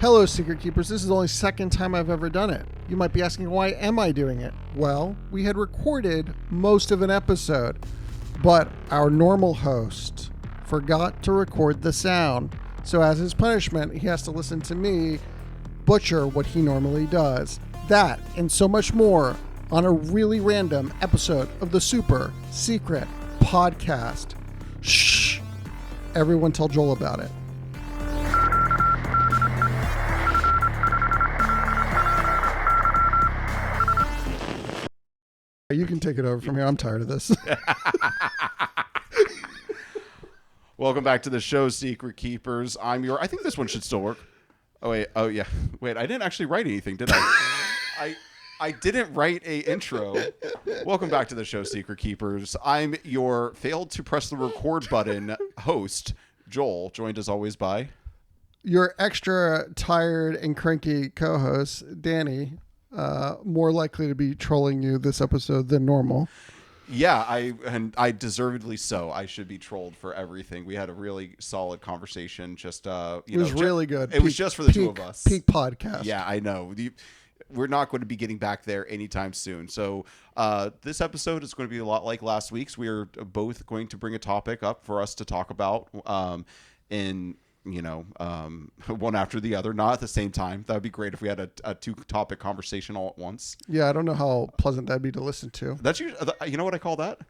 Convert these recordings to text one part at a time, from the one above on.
Hello, Secret Keepers. This is the only second time I've ever done it. You might be asking, why am I doing it? Well, we had recorded most of an episode, but our normal host forgot to record the sound. So as his punishment, he has to listen to me butcher what he normally does. That and so much more on a really random episode of the Super Secret Podcast. Shh! Everyone tell Joel about it. You can take it over from here. I'm tired of this. Welcome back to the show, Secret Keepers. I think this one should still work. Oh, wait. Oh, yeah. Wait, I didn't actually write anything, did I? I didn't write a intro. Welcome back to the show, Secret Keepers. I'm your failed to press the record button host, Joel, joined as always by... Your extra tired and cranky co-host, Danny. More likely to be trolling you this episode than normal. Yeah, I deservedly so. I should be trolled for everything. We had a really solid conversation. It was really good. It was just for the two of us. Peak podcast. Yeah, I know. We're not going to be getting back there anytime soon. So this episode is going to be a lot like last week's. We are both going to bring a topic up for us to talk about one after the other, not at the same time. That would be great if we had a two-topic conversation all at once. Yeah, I don't know how pleasant that'd be to listen to. That's usually, you know what I call that?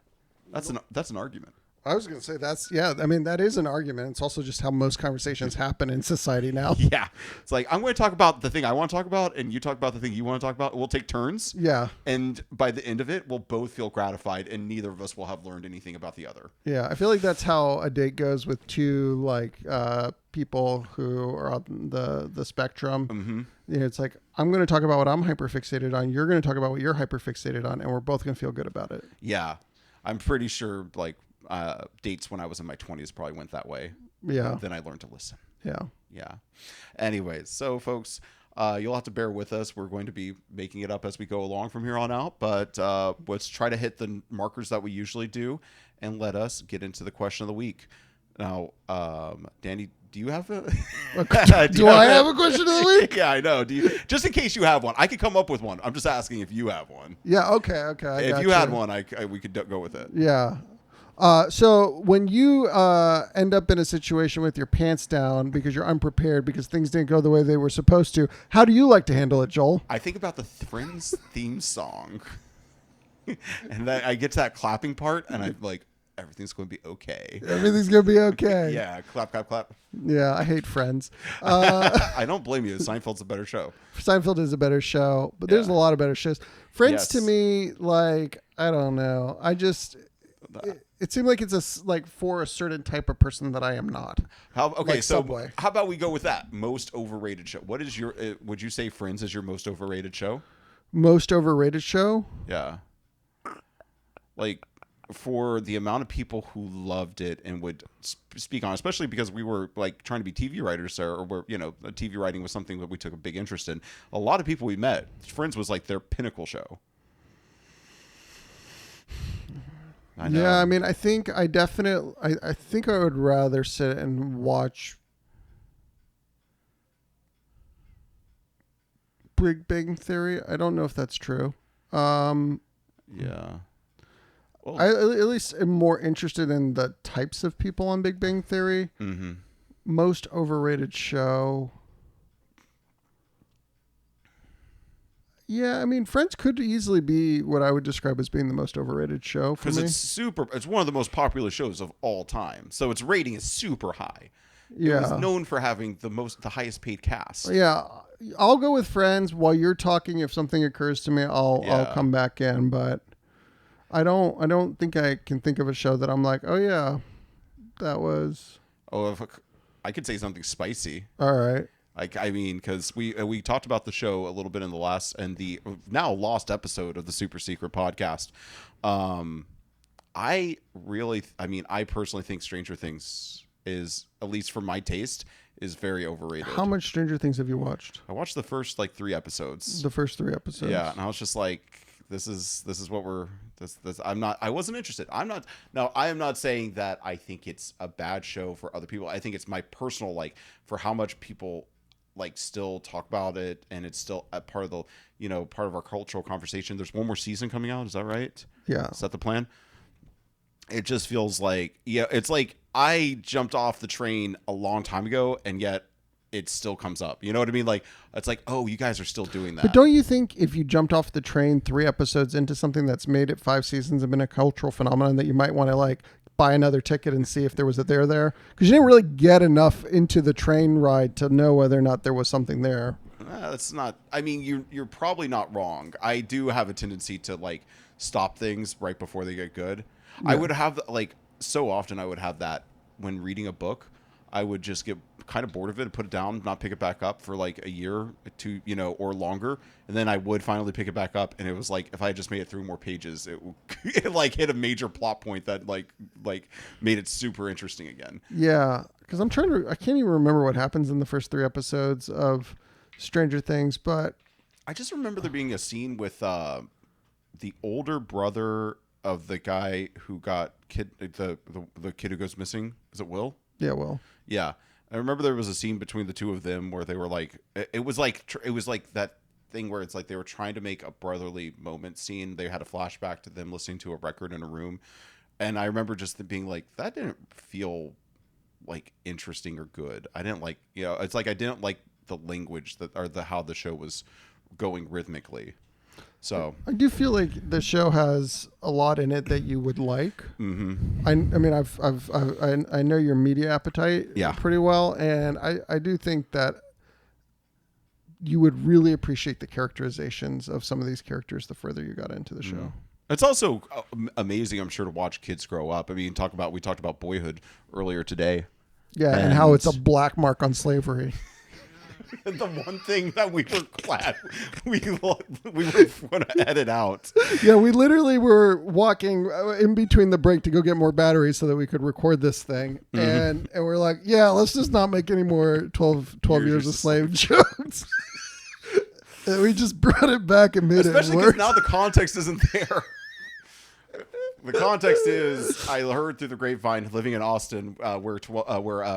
That's an argument. I was going to say that is an argument. It's also just how most conversations happen in society now. Yeah. It's like, I'm going to talk about the thing I want to talk about, and you talk about the thing you want to talk about. We'll take turns. Yeah. And by the end of it, we'll both feel gratified, and neither of us will have learned anything about the other. Yeah. I feel like that's how a date goes with two, people who are on the spectrum. Mm-hmm. You know, it's like, I'm going to talk about what I'm hyperfixated on. You're going to talk about what you're hyperfixated on, and we're both going to feel good about it. Yeah. I'm pretty sure, dates when I was in my 20s probably went that way. Yeah. Then I learned to listen. Yeah. Yeah. Anyways, so folks, you'll have to bear with us. We're going to be making it up as we go along from here on out, but let's try to hit the markers that we usually do and let us get into the question of the week. Now, Danny, do you have a... do I have a question of the week? Yeah, I know. Do you? Just in case you have one. I could come up with one. I'm just asking if you have one. Yeah, okay. If you had one, we could go with it. Yeah. So when you end up in a situation with your pants down because you're unprepared because things didn't go the way they were supposed to, how do you like to handle it, Joel? I think about the Friends theme song. And then I get to that clapping part, and I'm like, everything's going to be okay. Everything's going to be okay. Yeah, clap, clap, clap. Yeah, I hate Friends. I don't blame you. Seinfeld's a better show. Seinfeld is a better show, but there's a lot of better shows. Friends to me, I don't know. It seemed like it's for a certain type of person that I am not. So Subway. How about we go with that? Most overrated show. What is your, would you say Friends is your most overrated show? Most overrated show? Yeah. For the amount of people who loved it and would speak on, especially because we were trying to be TV writers there, or TV writing was something that we took a big interest in. A lot of people we met, Friends was their pinnacle show. I know. Yeah, I mean, I think I would rather sit and watch Big Bang Theory. I don't know if that's true. Yeah. Well, I at least am more interested in the types of people on Big Bang Theory. Mm-hmm. Most overrated show. Yeah, I mean, Friends could easily be what I would describe as being the most overrated show for me. Because it's one of the most popular shows of all time. So its rating is super high. Yeah. It was known for having the highest paid cast. Yeah. I'll go with Friends. While you're talking, if something occurs to me, I'll come back in, but I don't think I can think of a show that I'm like, oh yeah, that was... Oh, I could say something spicy. All right. Because we talked about the show a little bit in the now lost episode of the Super Secret Podcast. I personally think Stranger Things is, at least for my taste, is very overrated. How much Stranger Things have you watched? I watched the first 3 episodes. The first 3 episodes. Yeah, and I was just like, this is what we're this I wasn't interested. I am not saying that I think it's a bad show for other people. I think it's my personal for how much people like still talk about it, and it's still a part of the part of our cultural conversation. There's one more season coming out. Is that right? Yeah. Is that the plan? It just feels like it's like I jumped off the train a long time ago, and yet it still comes up. You know what I mean? Like, it's like, oh, you guys are still doing that. But don't you think if you jumped off the train 3 episodes into something that's made it 5 seasons and been a cultural phenomenon, that you might want to like buy another ticket and see if there was a there there? Because you didn't really get enough into the train ride to know whether or not there was something there. That's not. I mean, you're probably not wrong. I do have a tendency to like stop things right before they get good. Yeah. I would have like so often. I would have that when reading a book. I would just get kind of bored of it and put it down, not pick it back up for like a year, to or longer, and then I would finally pick it back up. And it was like if I had just made it through more pages, it like hit a major plot point that like made it super interesting again. Yeah, because I can't even remember what happens in the first 3 episodes of Stranger Things, but I just remember there being a scene with the older brother of the guy who got the kid who goes missing. Is it Will? Yeah, Will. Yeah, I remember there was a scene between the two of them where they were like, it was like that thing where it's like they were trying to make a brotherly moment scene. They had a flashback to them listening to a record in a room, and I remember just being like, that didn't feel like interesting or good. I didn't like, it's like I didn't like the language how the show was going rhythmically. So I do feel like the show has a lot in it that you would like. Mm-hmm. I mean, I know your media appetite pretty well, and I do think that you would really appreciate the characterizations of some of these characters the further you got into the show. Mm. It's also amazing, I'm sure, to watch kids grow up. I mean, we talked about Boyhood earlier today. Yeah, and how it's a black mark on slavery. The one thing that we were glad we were going to edit out. Yeah, we literally were walking in between the break to go get more batteries so that we could record this thing. Mm-hmm. And we're like, yeah, let's just not make any more 12 years a slave jokes. And we just brought it back and made Especially it work. Especially because now the context isn't there. The context is, I heard through the grapevine, living in Austin, where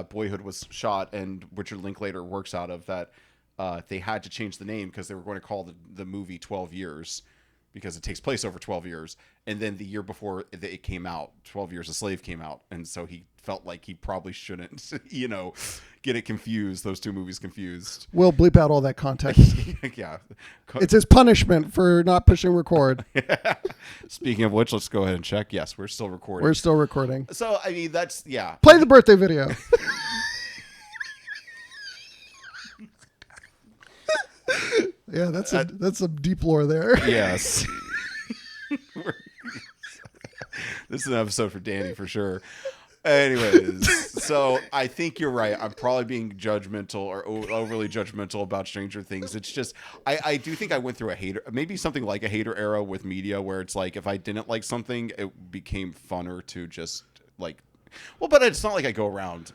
Boyhood was shot, and Richard Linklater works out of, that they had to change the name because they were going to call the movie 12 Years, because it takes place over 12 years. And then the year before it came out, 12 Years a Slave came out, and so he felt like he probably shouldn't, get it confused, those two movies confused. We'll bleep out all that context. Yeah. It's his punishment for not pushing record. Speaking of which, let's go ahead and check. Yes, we're still recording. We're still recording. So, I mean, that's, yeah. Play the birthday video. Yeah, that's some deep lore there. Yes. This is an episode for Danny for sure. Anyways, so I think you're right. I'm probably being judgmental or overly judgmental about Stranger Things. It's just, I do think I went through maybe something like a hater era with media, where it's like if I didn't like something, it became funner to just like, but it's not like I go around,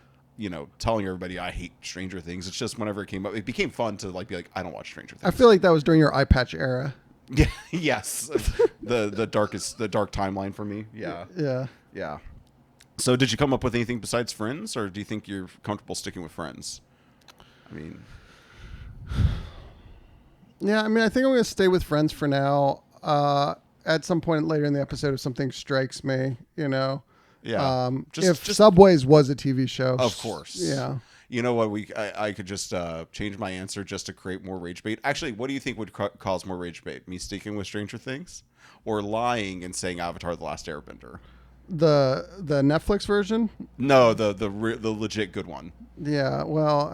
telling everybody I hate Stranger Things. It's just whenever it came up, it became fun to like be like, I don't watch Stranger Things. I feel like that was during your eye patch era. Yeah. Yes. The dark timeline for me. Yeah. Yeah. Yeah. So did you come up with anything besides Friends, or do you think you're comfortable sticking with Friends? I mean, yeah, I think I'm going to stay with Friends for now. At some point later in the episode, if something strikes me, Yeah. If Subways was a TV show. Of course. Yeah. You know what? I could just change my answer just to create more rage bait. Actually, what do you think would cause more rage bait? Me sticking with Stranger Things, or lying and saying Avatar: The Last Airbender? The Netflix version? No, the legit good one. Yeah, well,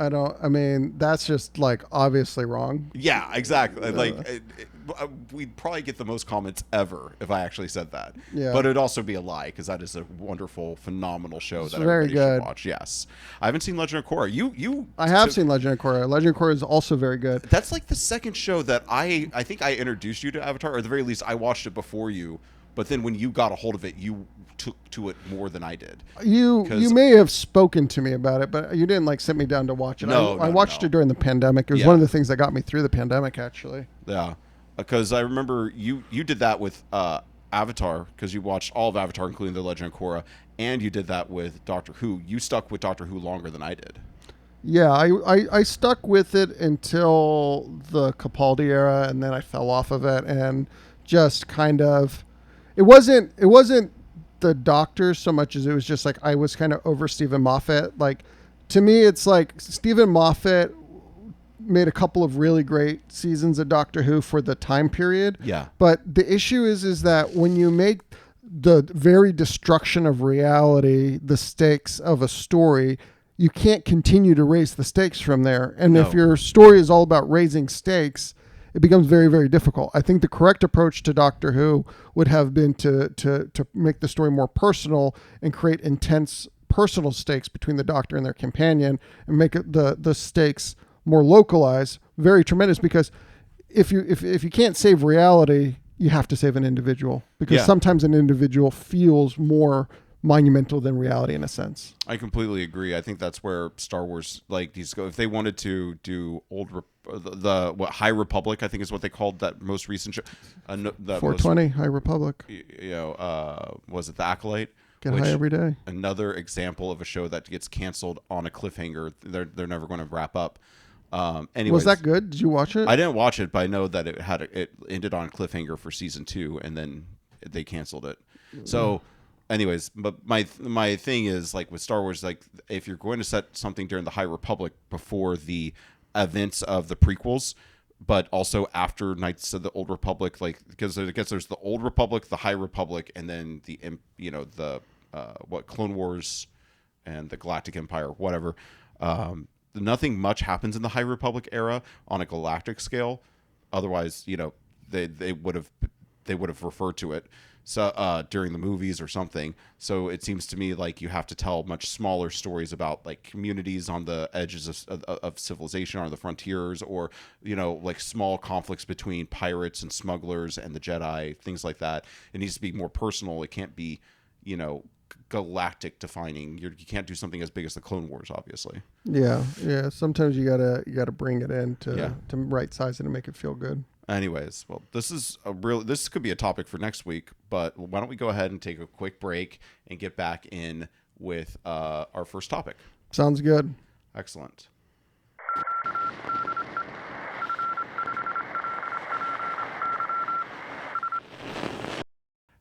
that's just like obviously wrong. Yeah, exactly. We'd probably get the most comments ever if I actually said that. Yeah. But it'd also be a lie, because that is a wonderful, phenomenal show that very everybody good. should watch. Yes. I haven't seen Legend of Korra. I have seen Legend of Korra. Legend of Korra is also very good. That's like the second show that I think I introduced you to Avatar, or at the very least I watched it before you. But then when you got a hold of it, you took to it more than I did. You may have spoken to me about it, but you didn't sit me down to watch it. I watched it during the pandemic. It was one of the things that got me through the pandemic, actually. Yeah, because I remember you did that with Avatar, because you watched all of Avatar, including The Legend of Korra, and you did that with Doctor Who. You stuck with Doctor Who longer than I did. Yeah, I stuck with it until the Capaldi era, and then I fell off of it, and just kind of, it wasn't the Doctor so much as it was just like I was kind of over Stephen Moffat. Like, to me, it's like Stephen Moffat made a couple of really great seasons of Doctor Who for the time period. Yeah. But the issue is that when you make the very destruction of reality the stakes of a story, you can't continue to raise the stakes from there. And if No. your story is all about raising stakes, it becomes very, very difficult. I think the correct approach to Doctor Who would have been to make the story more personal and create intense personal stakes between the Doctor and their companion, and make it the stakes more localized, very tremendous. Because if you can't save reality, you have to save an individual, because Yeah. sometimes an individual feels more monumental than reality in a sense. I completely agree. I think that's where Star Wars like these go. If they wanted to do the what High Republic, I think is what they called that most recent show. The 420 High Republic. Was it The Acolyte? Get high every day. Another example of a show that gets canceled on a cliffhanger. They're never going to wrap up. Anyways, Was that good? Did you watch it? I didn't watch it, but I know that it ended on a cliffhanger for season 2, and then they canceled it. So, anyways, but my thing is like with Star Wars, like if you're going to set something during the High Republic before the events of the prequels, but also after Knights of the Old Republic, like because I guess there's the Old Republic, the High Republic, and then the Clone Wars and the Galactic Empire, whatever. Nothing much happens in the High Republic era on a galactic scale. Otherwise, they would have referred to it during the movies or something. So it seems to me like you have to tell much smaller stories about like communities on the edges of civilization, or the frontiers, or like small conflicts between pirates and smugglers and the Jedi, things like that. It needs to be more personal. It can't be galactic defining. You can't do something as big as the Clone Wars, obviously. Yeah. Sometimes you gotta bring it in to right size it and make it feel good. Anyways, well, this could be a topic for next week, but why don't we go ahead and take a quick break and get back in with our first topic. Sounds good. Excellent.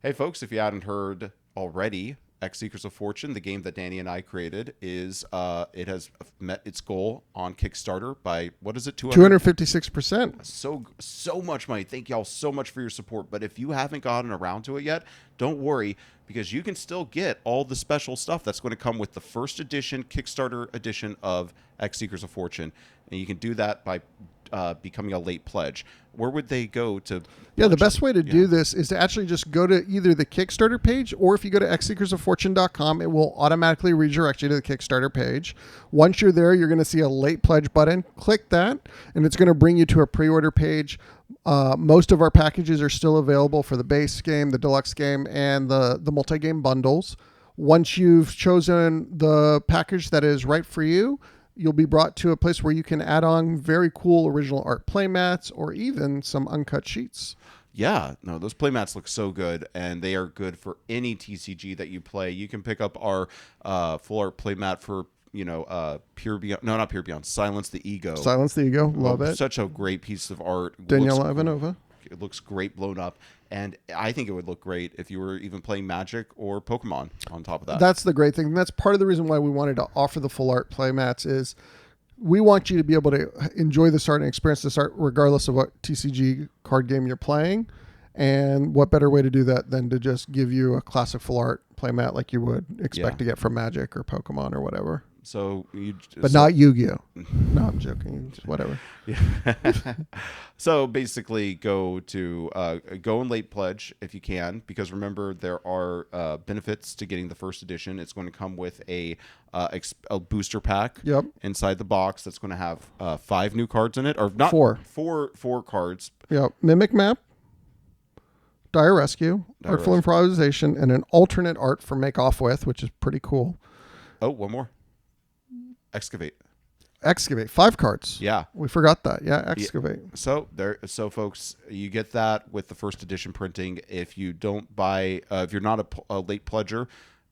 Hey folks, if you hadn't heard already, X Seekers of Fortune, the game that Danny and I created, it has met its goal on Kickstarter by, what is it, 256%. So much money. Thank y'all so much for your support. But if you haven't gotten around to it yet, don't worry, because you can still get all the special stuff that's going to come with the first edition, Kickstarter edition of X Seekers of Fortune. And you can do that by becoming a late pledge. Where would they go to? Yeah, the best way to do this is to actually just go to either the Kickstarter page, or if you go to xseekersoffortune.com, it will automatically redirect you to the Kickstarter page. Once you're there, you're going to see a late pledge button. Click that, and it's going to bring you to a pre-order page. Most of our packages are still available for the base game, the deluxe game, and the multi-game bundles. Once you've chosen the package that is right for you, you'll be brought to a place where you can add on very cool original art playmats, or even some uncut sheets. Yeah, no, those playmats look so good, and they are good for any TCG that you play. You can pick up our full art playmat for Pure Beyond. No, not Pure Beyond. Silence the Ego. Silence the Ego. Love it. Such a great piece of art. Daniela Ivanova. It looks great blown up. And I think it would look great if you were even playing Magic or Pokemon on top of that. That's the great thing. And that's part of the reason why we wanted to offer the full art playmats is we want you to be able to enjoy this art and experience this art regardless of what TCG card game you're playing. And what better way to do that than to just give you a classic full art playmat like you would expect to get from Magic or Pokemon or whatever. But not Yu-Gi-Oh. No, I'm joking. Just whatever. Yeah. So basically, go in late pledge if you can, because remember there are benefits to getting the first edition. It's going to come with a booster pack. Yep. Inside the box that's going to have 5 new cards in it, or not 4 cards. Yep. Mimic Map, Dire Rescue, Artful Improvisation, and an alternate art for Make Off With, which is pretty cool. Oh, one more. Excavate. 5 cards. Yeah, we forgot that. Yeah, Excavate. Yeah. So folks, you get that with the first edition printing. If you don't buy, if you're not a late pledger,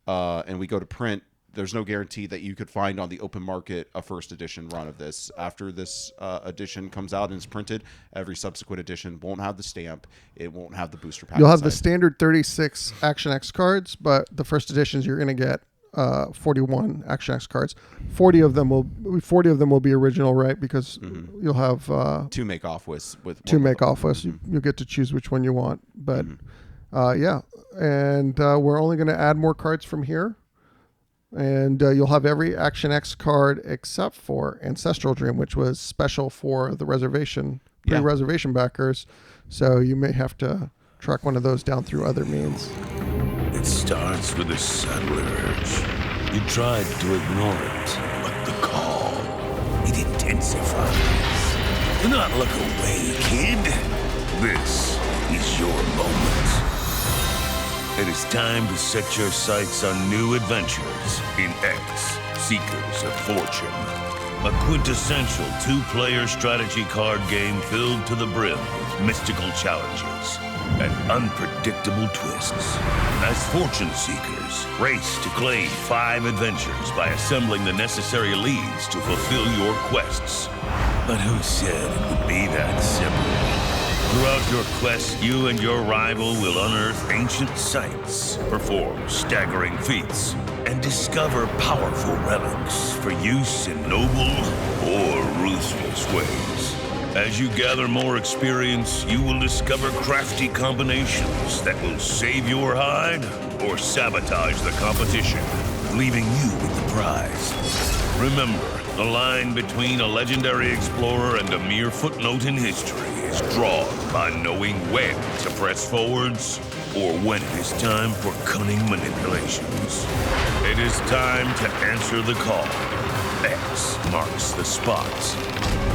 and we go to print, there's no guarantee that you could find on the open market a first edition run of this. After this edition comes out and is printed, every subsequent edition won't have the stamp. It won't have the booster pack. You'll have the inside. standard 36 Action X cards, but the first editions you're going to get 41 Action X cards. 40 of them will be original, right? Because you'll have two make off with two make off with. You'll get to choose which one you want. But yeah, and we're only going to add more cards from here. And you'll have every Action X card except for Ancestral Dream, which was special for the pre-reservation backers. So you may have to track one of those down through other means. It starts with a subtle urge. You tried to ignore it, but the call, it intensifies. Do not look away, kid. This is your moment. It is time to set your sights on new adventures in X, Seekers of Fortune. A quintessential two-player strategy card game filled to the brim with mystical challenges and unpredictable twists. As Fortune Seekers, race to claim 5 adventures by assembling the necessary leads to fulfill your quests. But who said it would be that simple? Throughout your quest, you and your rival will unearth ancient sites, perform staggering feats, and discover powerful relics for use in noble or ruthless ways. As you gather more experience, you will discover crafty combinations that will save your hide or sabotage the competition, leaving you with the prize. Remember, the line between a legendary explorer and a mere footnote in history is drawn by knowing when to press forwards or when it is time for cunning manipulations. It is time to answer the call. X marks the spot.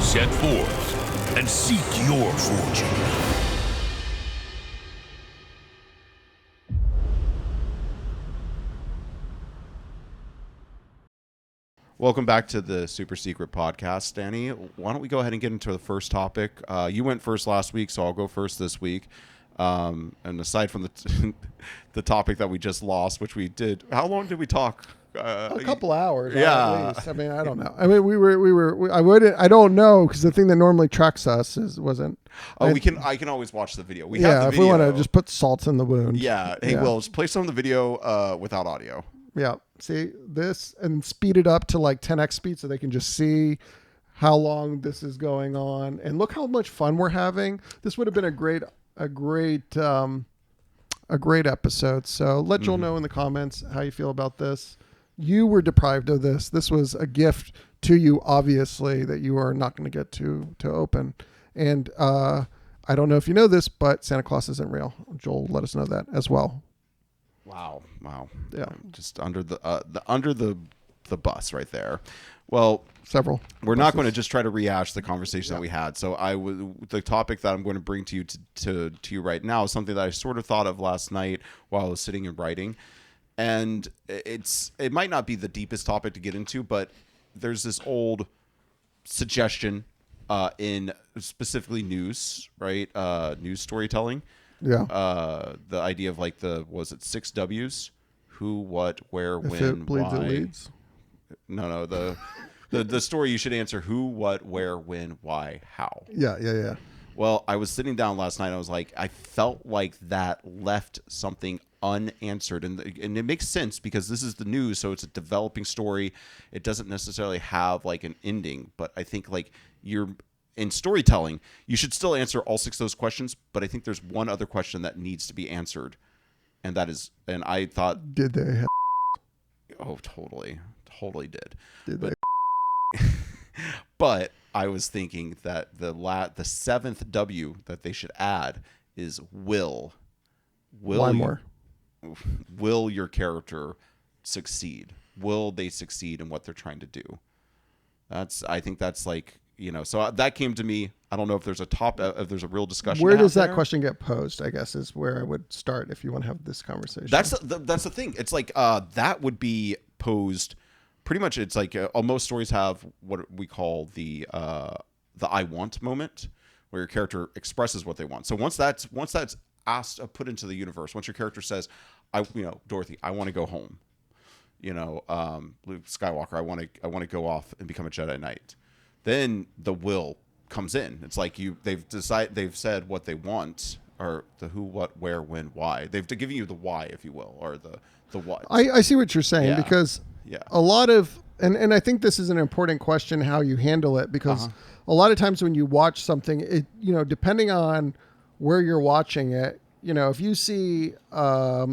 Set forth and seek your fortune. Welcome back to the Super Secret Podcast, Danny. Why don't we go ahead and get into the first topic? You went first last week, so I'll go first this week. And aside from the topic that we just lost, which we did, how long did we talk? A couple hours. Yeah. At least. I mean, I don't know. I mean, I don't know, because the thing that normally tracks us wasn't. Oh, I can always watch the video. We have the if video. we want to just put salt in the wound. Yeah. Hey, Will, just play some of the video without audio. Yeah. See this and speed it up to like 10x speed so they can just see how long this is going on. And look how much fun we're having. This would have been a great episode. So let Joel know in the comments how you feel about this. You were deprived of this. This was a gift to you, obviously, that you are not going to get to open. And I don't know if you know this, but Santa Claus isn't real. Joel let us know that as well. Wow. Yeah. Just under the bus right there. Well, several. We're not going to just try to rehash the conversation that we had. So the topic that I'm going to bring to you to you right now is something that I sort of thought of last night while I was sitting and writing. And it might not be the deepest topic to get into, but there's this old suggestion in specifically news, right? News storytelling. Yeah. The idea of like was it 6 W's? Who, what, where, if when, it bleeds, why? it leads. No. The story you should answer: who, what, where, when, why, how. Yeah. Well, I was sitting down last night. And I was like, I felt like that left something unanswered, and it makes sense because this is the news, so it's a developing story. It doesn't necessarily have like an ending, but I think like in storytelling, you should still answer all 6 of those questions. But I think there's one other question that needs to be answered, and that is, and I thought, did they? Oh, totally did. Did they? But I was thinking that the 7th W that they should add is will. Why more? Will your character succeed? Will they succeed in what they're trying to do? I think that's like, so that came to me. I don't know if there's if there's a real discussion. Where does that question get posed? I guess is where I would start if you want to have this conversation. That's the thing. It's like that would be posed. Pretty much, it's like most stories have what we call the I want moment, where your character expresses what they want. So once that's asked, put into the universe, once your character says, Dorothy, I want to go home. Luke Skywalker, I want to go off and become a Jedi Knight. Then the will comes in. It's like they've said what they want, or the who, what, where, when, why. They've given you the why, if you will, or the what. I see what you're saying, Yeah. because Yeah. a lot of, and I think this is an important question, how you handle it, because a lot of times when you watch something, it, depending on where you're watching it, if you see, a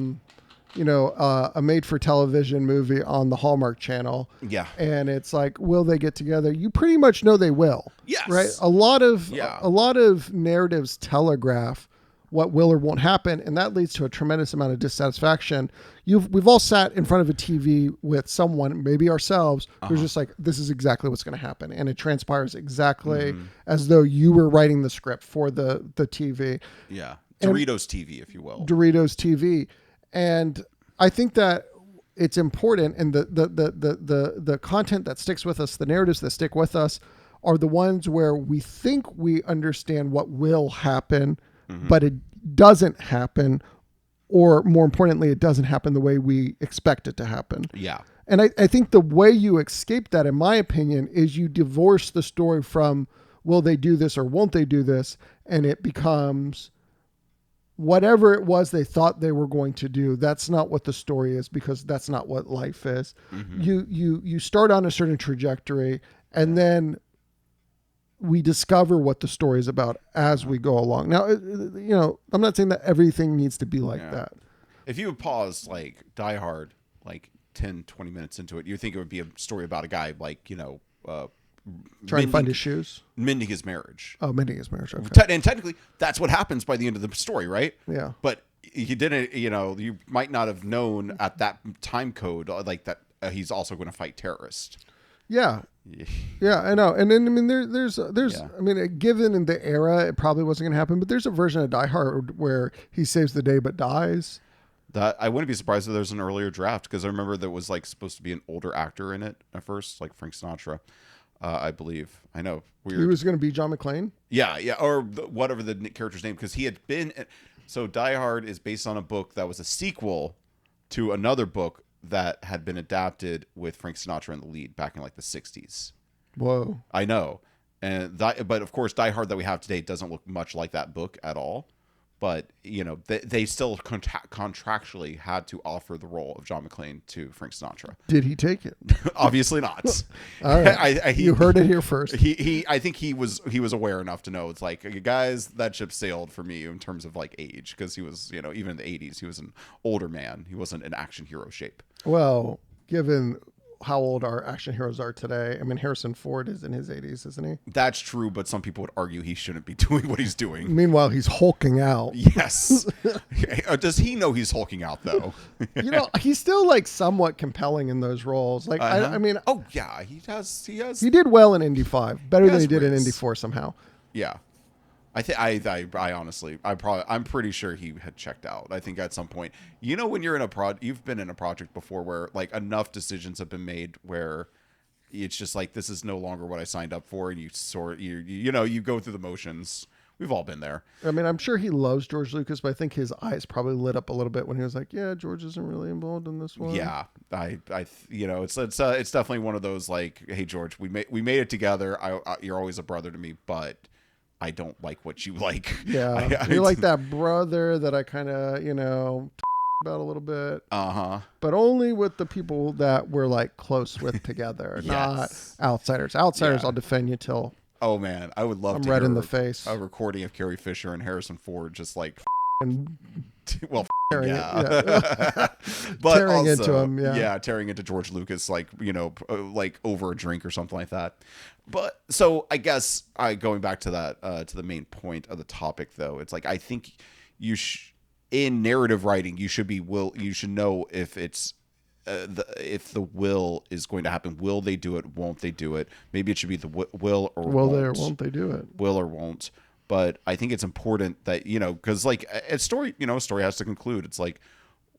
made-for-television movie on the Hallmark Channel, Yeah. and it's like, will they get together? You pretty much know they will. Yes. Right. A lot of narratives telegraph what will or won't happen, and that leads to a tremendous amount of dissatisfaction. We've all sat in front of a TV with someone, maybe ourselves, who's just like, this is exactly what's going to happen, and it transpires exactly as though you were writing the script for the TV. Yeah. Doritos TV, if you will. Doritos TV. And I think that it's important, and the content that sticks with us, the narratives that stick with us, are the ones where we think we understand what will happen, but it doesn't happen, or more importantly, it doesn't happen the way we expect it to happen. Yeah. And I think the way you escape that, in my opinion, is you divorce the story from will they do this or won't they do this, and it becomes whatever it was they thought they were going to do. That's not what the story is, because that's not what life is. You start on a certain trajectory, and then we discover what the story is about as we go along. Now, I'm not saying that everything needs to be like that. If you would pause like Die Hard, like 10, 20 minutes into it, you think it would be a story about a guy like, Trying to find his shoes. mending his marriage. Oh, mending his marriage. Okay. And technically, that's what happens by the end of the story, right? Yeah. But he didn't, you might not have known at that time code, like that he's also going to fight terrorists. Yeah. Yeah, I know. And then, I mean, there's, I mean, given in the era, it probably wasn't going to happen, but there's a version of Die Hard where he saves the day but dies. That I wouldn't be surprised if there's an earlier draft, because I remember there was like supposed to be an older actor in it at first, like Frank Sinatra, I believe. I know. Weird. He was going to be John McClane? Yeah, or whatever the character's name, because he had been. So Die Hard is based on a book that was a sequel to another book that had been adapted with Frank Sinatra in the lead back in like the 60s. Whoa. I know. But of course, Die Hard that we have today doesn't look much like that book at all. But, they still contractually had to offer the role of John McClane to Frank Sinatra. Did he take it? Obviously not. All right. You heard it here first. I think he was aware enough to know, it's like, guys, that ship sailed for me in terms of like age, because he was, even in the 80s, he was an older man. He wasn't an action hero shape. Well, given how old our action heroes are today, I mean, Harrison Ford is in his 80s, isn't he? That's true, but some people would argue he shouldn't be doing what he's doing. Meanwhile, he's hulking out. Yes. Does he know he's hulking out, though? He's still like somewhat compelling in those roles. Like, I mean, oh yeah, he has. He did well in Indy 5, better than he did in Indy 4 somehow. Yeah. I honestly, I'm pretty sure he had checked out. I think at some point, when you're in you've been in a project before where like enough decisions have been made where it's just like, this is no longer what I signed up for. And you go through the motions. We've all been there. I mean, I'm sure he loves George Lucas, but I think his eyes probably lit up a little bit when he was like, yeah, George isn't really involved in this one. Yeah. It's definitely one of those like, hey, George, we made it together. You're always a brother to me, but I don't like what you like. Yeah. You're like that brother that I kind of, about a little bit. But only with the people that we're like close with together, Yes. not outsiders. Outsiders, I'll defend you till. Oh man, I would love to red hear in the face. A recording of Carrie Fisher and Harrison Ford just like And well, tearing but tearing also, into him, yeah. Tearing into George Lucas, like like over a drink or something like that. But so I guess going back to that to the main point of the topic, though, it's like I think in narrative writing you should know if it's if the will is going to happen. Will they do it? Won't they do it? Maybe it should be the will or will won't. they or won't they do it? Will or won't. But I think it's important that, because like a story, a story has to conclude. It's like,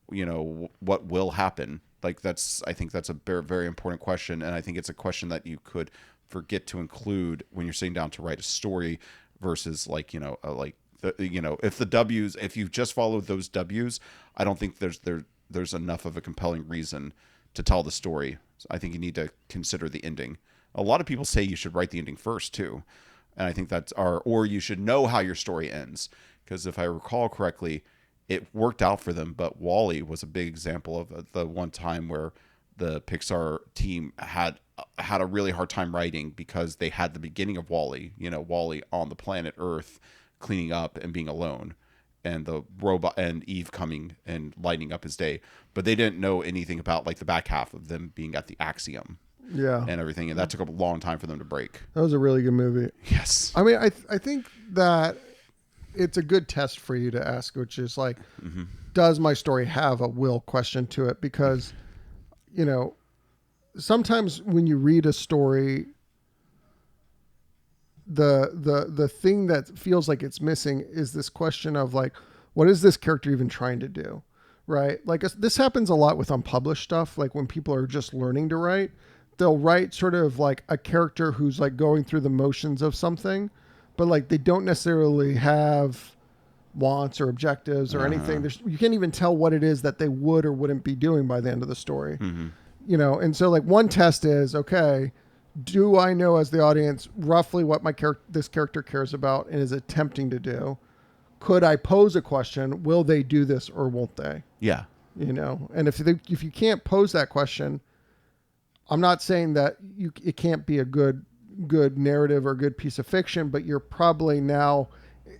what will happen? Like I think that's a very, very important question. And I think it's a question that you could forget to include when you're sitting down to write a story versus like, if you just follow those W's, I don't think there's enough of a compelling reason to tell the story. So I think you need to consider the ending. A lot of people say you should write the ending first too. And I think or you should know how your story ends. Because if I recall correctly, it worked out for them. But WALL-E was a big example of the one time where the Pixar team had a really hard time writing because they had the beginning of WALL-E, WALL-E on the planet Earth cleaning up and being alone, and the robot and Eve coming and lighting up his day. But they didn't know anything about like the back half of them being at the Axiom. Yeah. And everything. And that took a long time for them to break. That was a really good movie. Yes. I mean, I think that it's a good test for you to ask, which is like, does my story have a will question to it? Because, sometimes when you read a story, the thing that feels like it's missing is this question of like, what is this character even trying to do? Right? Like this happens a lot with unpublished stuff. Like when people are just learning to write, they'll write sort of like a character who's like going through the motions of something, but like they don't necessarily have wants or objectives or anything. You can't even tell what it is that they would or wouldn't be doing by the end of the story. And so like one test is, okay, do I know as the audience roughly what this character cares about and is attempting to do? Could I pose a question? Will they do this or won't they? Yeah. And if you can't pose that question, I'm not saying that it can't be a good narrative or good piece of fiction, but you're probably now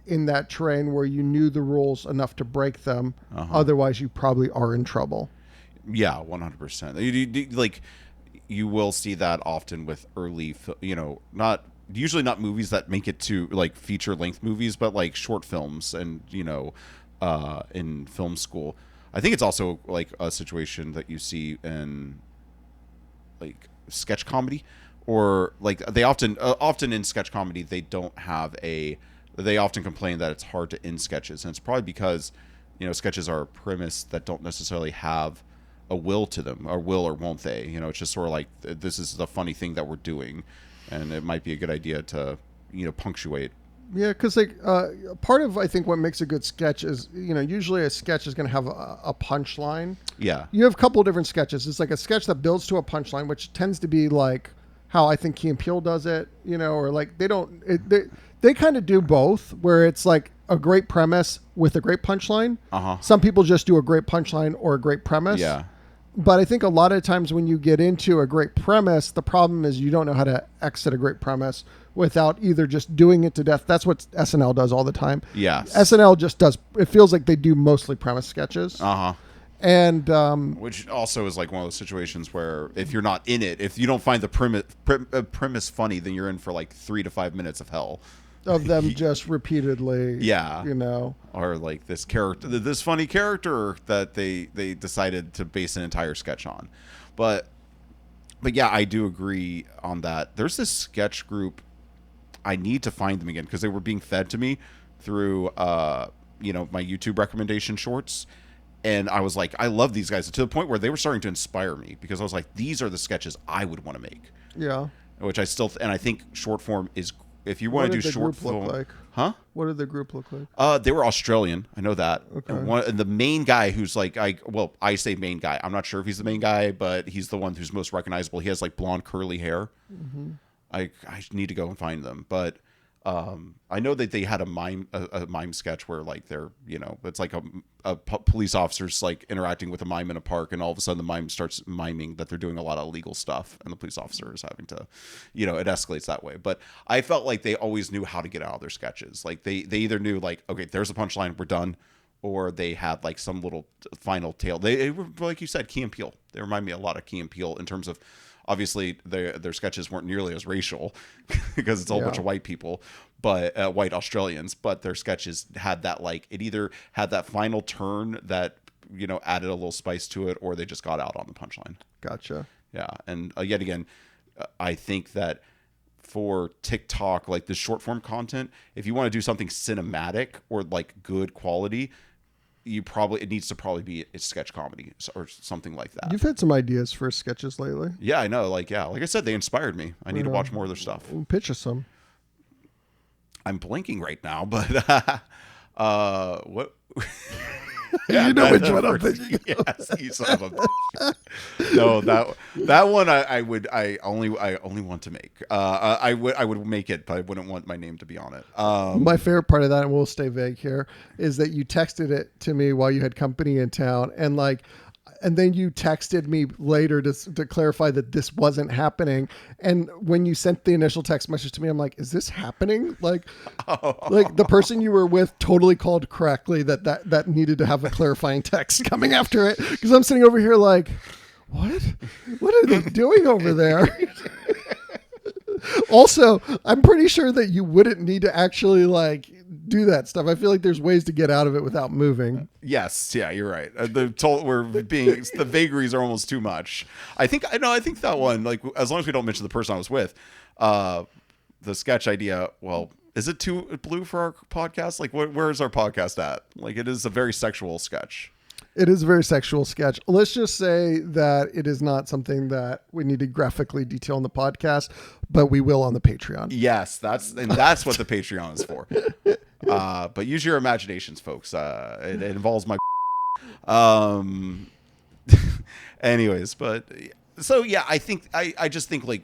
in that terrain where you knew the rules enough to break them. Otherwise, you probably are in trouble. Yeah, 100%. Like you will see that often with early, usually not movies that make it to like feature length movies, but like short films and in film school. I think it's also like a situation that you see in like sketch comedy, or like they often in sketch comedy they often complain that it's hard to end sketches, and it's probably because sketches are a premise that don't necessarily have a will to them, or will or won't they. It's just sort of like, this is the funny thing that we're doing, and it might be a good idea to punctuate. Yeah, because like part of I think what makes a good sketch is usually a sketch is going to have a punchline. Yeah, you have a couple of different sketches. It's like a sketch that builds to a punchline, which tends to be like how I think Key and Peele does it. Or like they kind of do both, where it's like a great premise with a great punchline. Some people just do a great punchline or a great premise. Yeah. But I think a lot of times when you get into a great premise, the problem is you don't know how to exit a great premise without either just doing it to death. That's what SNL does all the time. Yes. SNL just does, it feels like they do mostly premise sketches. And which also is like one of those situations where if you're not in it, if you don't find the premise funny, then you're in for like 3 to 5 minutes of hell. Of them just repeatedly, or like this funny character that they decided to base an entire sketch on. But yeah, I do agree on that. There's this sketch group, I need to find them again because they were being fed to me through my YouTube recommendation shorts, and I was like, I love these guys, to the point where they were starting to inspire me, because I was like, these are the sketches I would want to make. Yeah. Which I still and I think short form is, if you want to do short film, like? Huh? What did the group look like? They were Australian. I know that. Okay. And the main guy, who's like, I say main guy. I'm not sure if he's the main guy, but he's the one who's most recognizable. He has like blonde curly hair. I need to go and find them, but I know that they had a mime sketch where like they're it's like a police officer's like interacting with a mime in a park, and all of a sudden the mime starts miming that they're doing a lot of illegal stuff, and the police officer is having to it escalates that way. But I felt like they always knew how to get out of their sketches. Like they either knew like, okay, there's a punchline, we're done, or they had like some little final tale. They were, like you said, Key and Peele. They remind me a lot of Key and Peele in terms of, obviously their sketches weren't nearly as racial because it's a whole bunch of white people, but white Australians, but their sketches had that, like, it either had that final turn that added a little spice to it, or they just got out on the punchline. Gotcha. Yeah. And yet again, I think that for TikTok, like the short form content, if you want to do something cinematic or like good quality, it needs to probably be a sketch comedy or something like that. You've had some ideas for sketches lately. Yeah, I know. Like I said, they inspired me. I need to watch more of their stuff. Pitch us some. I'm blanking right now, but what? Yeah, you know which that one I'm first- thinking. Yes, you son of a bitch. No, that one I only want to make. I would make it, but I wouldn't want my name to be on it. My favorite part of that, and we'll stay vague here, is that you texted it to me while you had company in town, and then you texted me later to clarify that this wasn't happening. And when you sent the initial text message to me, I'm like, is this happening? Like the person you were with totally called correctly that needed to have a clarifying text coming after it. Because I'm sitting over here like, what are they doing over there? Also, I'm pretty sure that you wouldn't need to actually do that stuff. I feel like there's ways to get out of it without moving. Yes, yeah, you're right. The vagaries are almost too much. I think that one, like, as long as we don't mention the person I was with, the sketch idea. Well, is it too blue for our podcast? Like, where is our podcast at? Like, it is a very sexual sketch. It is a very sexual sketch. Let's just say that it is not something that we need to graphically detail on the podcast, but we will on the Patreon. Yes, that's what the Patreon is for. But use your imaginations, folks. It involves my. Anyways, but so yeah, I think I just think like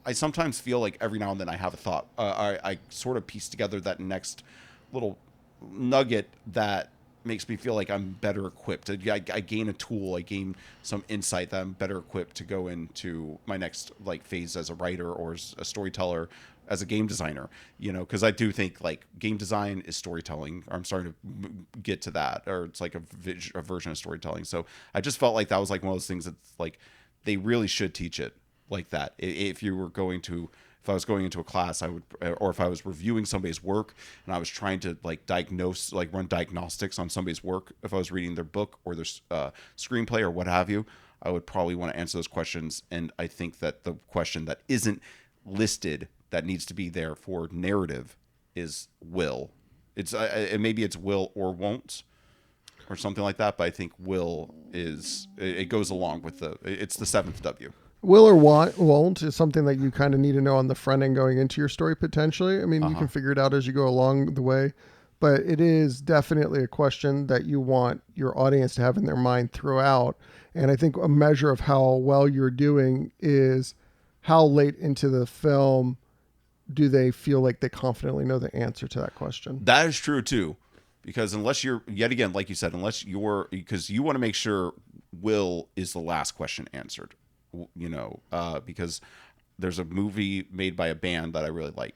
I sometimes feel like every now and then I have a thought. I sort of piece together that next little nugget that makes me feel like I'm better equipped. I gain a tool, I gain some insight that I'm better equipped to go into my next phase as a writer or as a storyteller, as a game designer, because I do think game design is storytelling. Or I'm starting to get to that, or it's like a version of storytelling. So I just felt like that was one of those things that they really should teach it like that. If I was going into a class, I would, or if I was reviewing somebody's work and I was trying to run diagnostics on somebody's work, if I was reading their book or their screenplay or what have you, I would probably want to answer those questions. And I think that the question that isn't listed that needs to be there for narrative is will. It's maybe it's will or won't or something like that. But I think will it goes along with it's the seventh W. Will or won't is something that you kind of need to know on the front end going into your story potentially. I mean, you can figure it out as you go along the way, but it is definitely a question that you want your audience to have in their mind throughout. And I think a measure of how well you're doing is how late into the film do they feel like they confidently know the answer to that question. That is true too, because unless you're, yet again, like you said, because you want to make sure will is the last question answered. Because there's a movie made by a band that I really like.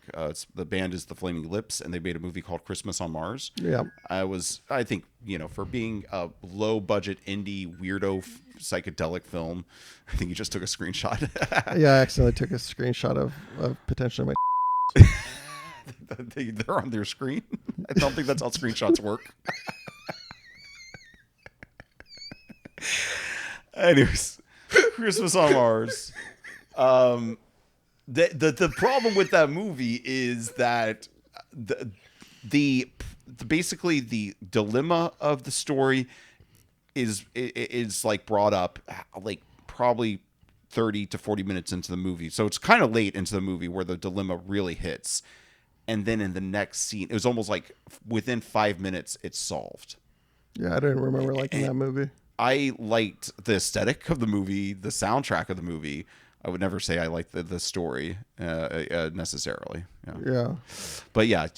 The band is the Flaming Lips, and they made a movie called Christmas on Mars. Yeah, I think for being a low budget indie weirdo psychedelic film, I think you just took a screenshot. Yeah, I accidentally took a screenshot of potentially my. They're on their screen. I don't think that's how screenshots work. Anyways. Christmas on Mars. The problem with that movie is that basically the dilemma of the story is brought up probably 30 to 40 minutes into the movie. So it's kind of late into the movie where the dilemma really hits. And then in the next scene, it was almost like within 5 minutes it's solved. Yeah, I didn't remember liking that movie. I liked the aesthetic of the movie, the soundtrack of the movie. I would never say I liked the story necessarily. Yeah. But yeah,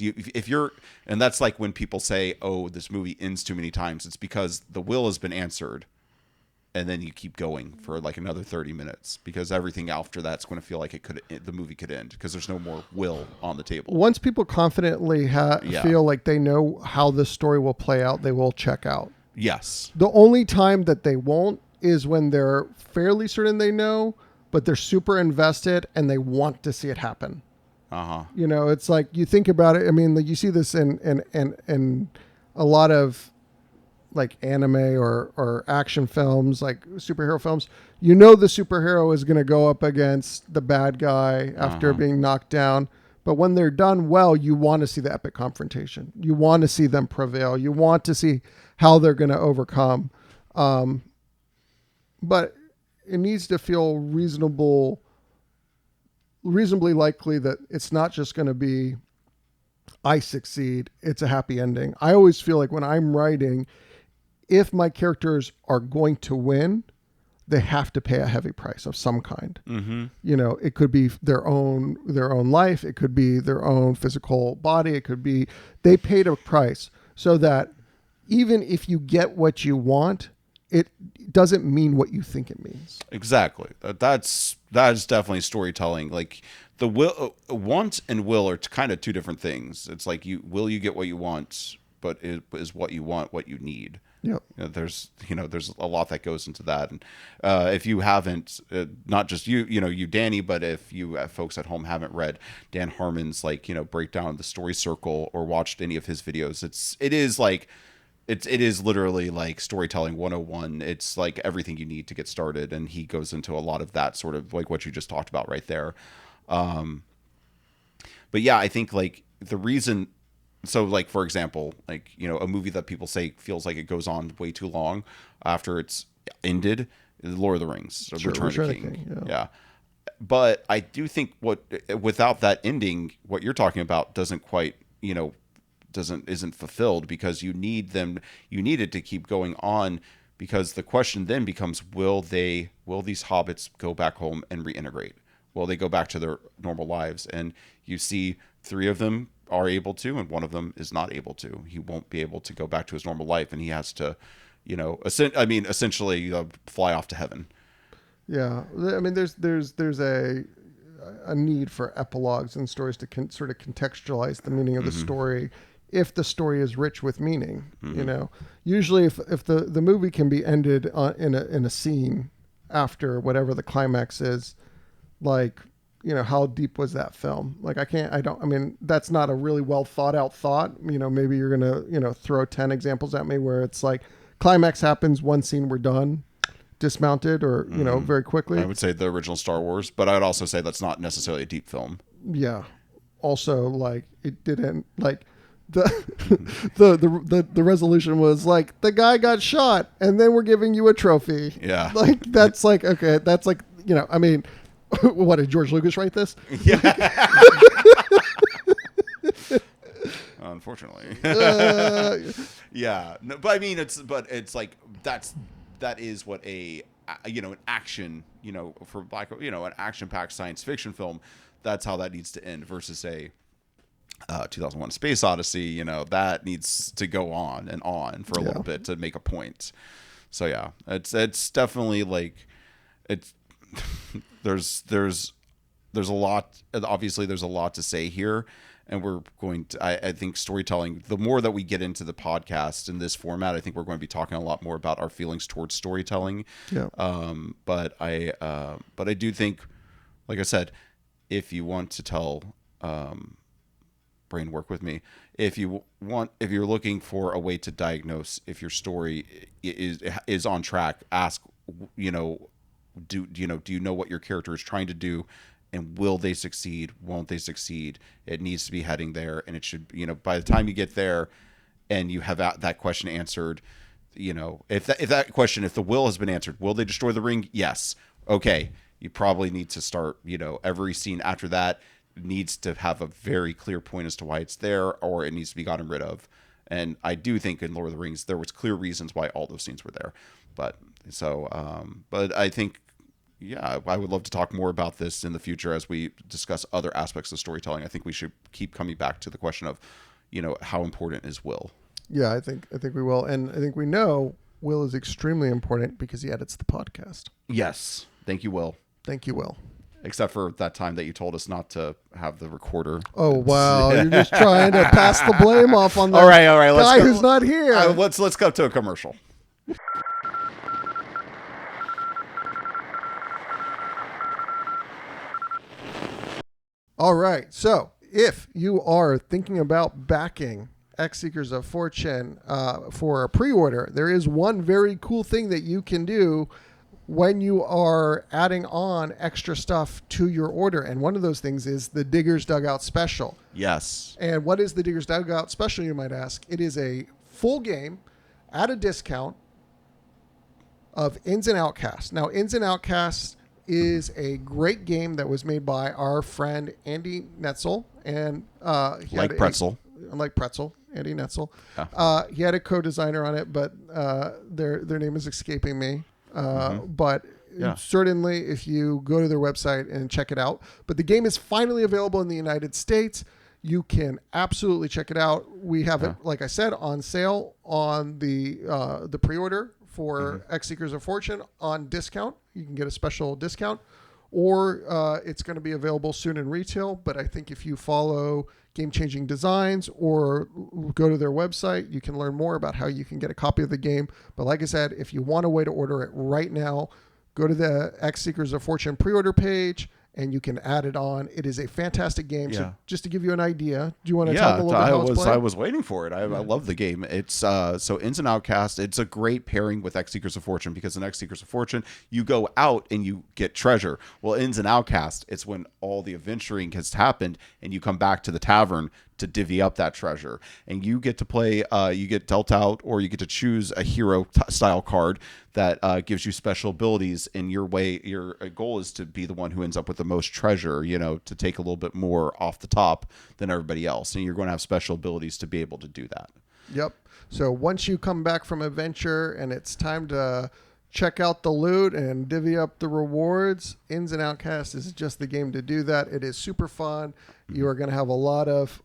and that's like when people say, "Oh, this movie ends too many times." It's because the will has been answered, and then you keep going for another 30 minutes because everything after that's going to feel like the movie could end because there's no more will on the table. Once people confidently feel like they know how the story will play out, they will check out. Yes. The only time that they won't is when they're fairly certain they know, but they're super invested and they want to see it happen. Uh-huh. It's like you think about it. I mean, you see this in a lot of anime or action films, like superhero films. The superhero is going to go up against the bad guy after being knocked down. But when they're done well, you want to see the epic confrontation. You want to see them prevail. You want to see how they're going to overcome. But it needs to feel reasonably likely that it's not just going to be, I succeed, it's a happy ending. I always feel like when I'm writing, if my characters are going to win, they have to pay a heavy price of some kind. Mm-hmm. You know, it could be their own life. It could be their own physical body. It could be they paid a price so that even if you get what you want, it doesn't mean what you think it means. Exactly. That is definitely storytelling. Like the want and will are kind of two different things. It's like you get what you want, but is what you want what you need. Yeah. There's a lot that goes into that, and if you haven't, not just you Danny, but if you folks at home haven't read Dan Harmon's breakdown of the story circle or watched any of his videos, it is literally like storytelling 101. It's like everything you need to get started, and he goes into a lot of that sort of like what you just talked about right there. But yeah, I think like the reason. So, like, for example, like, a movie that people say feels like it goes on way too long after it's ended, Lord of the Rings, Return of the King. Yeah. But I do think without that ending, what you're talking about doesn't quite, isn't fulfilled, because you need it to keep going on, because the question then becomes, will these hobbits go back home and reintegrate? Will they go back to their normal lives? And you see 3 of them are able to, and one of them is not able to. He won't be able to go back to his normal life, and he has to, essentially fly off to heaven. Yeah, I mean, there's a need for epilogues in stories to sort of contextualize the meaning of the story, if the story is rich with meaning. Usually if the movie can be ended in a scene after whatever the climax is, like, how deep was that film? Like, that's not a really well thought out thought. Maybe you're going to, throw 10 examples at me where it's like climax happens, one scene, we're done, dismounted, or, very quickly. I would say the original Star Wars, but I would also say that's not necessarily a deep film. Yeah. Also, like, it didn't, like, the resolution was like, the guy got shot and then we're giving you a trophy. Yeah. Like, that's like, okay, that's like, I mean, what, did George Lucas write this? Yeah. Unfortunately. Yeah. No, but I mean, it's like that is what an action, for an action-packed science fiction film, that's how that needs to end, versus a 2001: Space Odyssey, that needs to go on and on for a little bit to make a point. So yeah, it's definitely like it's there's a lot. Obviously, there's a lot to say here, and we're going to. I think storytelling. The more that we get into the podcast in this format, I think we're going to be talking a lot more about our feelings towards storytelling. Yeah. But I do think, like I said, if you want to tell, brain work with me. If you're looking for a way to diagnose if your story is on track, ask, do you know what your character is trying to do, and will they succeed? Won't they succeed? It needs to be heading there, and it should, by the time you get there and you have that question answered, if the will has been answered, will they destroy the ring? Yes. Okay. You probably need to start, every scene after that needs to have a very clear point as to why it's there, or it needs to be gotten rid of. And I do think in Lord of the Rings, there was clear reasons why all those scenes were there. But I think, yeah, I would love to talk more about this in the future as we discuss other aspects of storytelling. I think we should keep coming back to the question of, how important is will? Yeah, I think we will. And I think we know Will is extremely important because he edits the podcast. Yes. Thank you, Will. Thank you, Will. Except for that time that you told us not to have the recorder. Oh, wow. You're just trying to pass the blame off on the all right. guy who's not here. Let's cut to a commercial. All right. So if you are thinking about backing X Seekers of Fortune for a pre-order, there is one very cool thing that you can do when you are adding on extra stuff to your order. And one of those things is the Digger's Dugout Special. Yes. And what is the Digger's Dugout Special, you might ask? It is a full game at a discount of Ins and Outcasts. Now, Ins and Outcasts is a great game that was made by our friend Andy Netzel. And like Pretzel. Andy Netzel. Yeah. He had a co-designer on it, but their name is escaping me. But Yeah. certainly, if you go to their website and check it out. But the game is finally available in the United States. You can absolutely check it out. We have it, like I said, on sale on the pre-order for X Seekers of Fortune on discount. You can get a special discount, or it's going to be available soon in retail. But I think if you follow Game Changing Designs or go to their website, you can learn more about how you can get a copy of the game. But like I said, if you want a way to order it right now, go to the X Seekers of Fortune pre-order page, and you can add it on. It is a fantastic game. Yeah. So just to give you an idea, do you want to tell them a little bit how it's playing? I was waiting for it. I love the game. It's so Ins and Outcast. It's a great pairing with X Seekers of Fortune, because in X Seekers of Fortune, you go out and you get treasure. Well, Ins and Outcast, it's when all the adventuring has happened and you come back to the tavern to divvy up that treasure, and you get to play. You get dealt out, or you get to choose a hero style card that gives you special abilities. In your way, your goal is to be the one who ends up with the most treasure. You know, to take a little bit more off the top than everybody else, and you're going to have special abilities to be able to do that. Yep. So once you come back from adventure and it's time to check out the loot and divvy up the rewards, Ins and Outcast is just the game to do that. It is super fun. You are going to have a lot of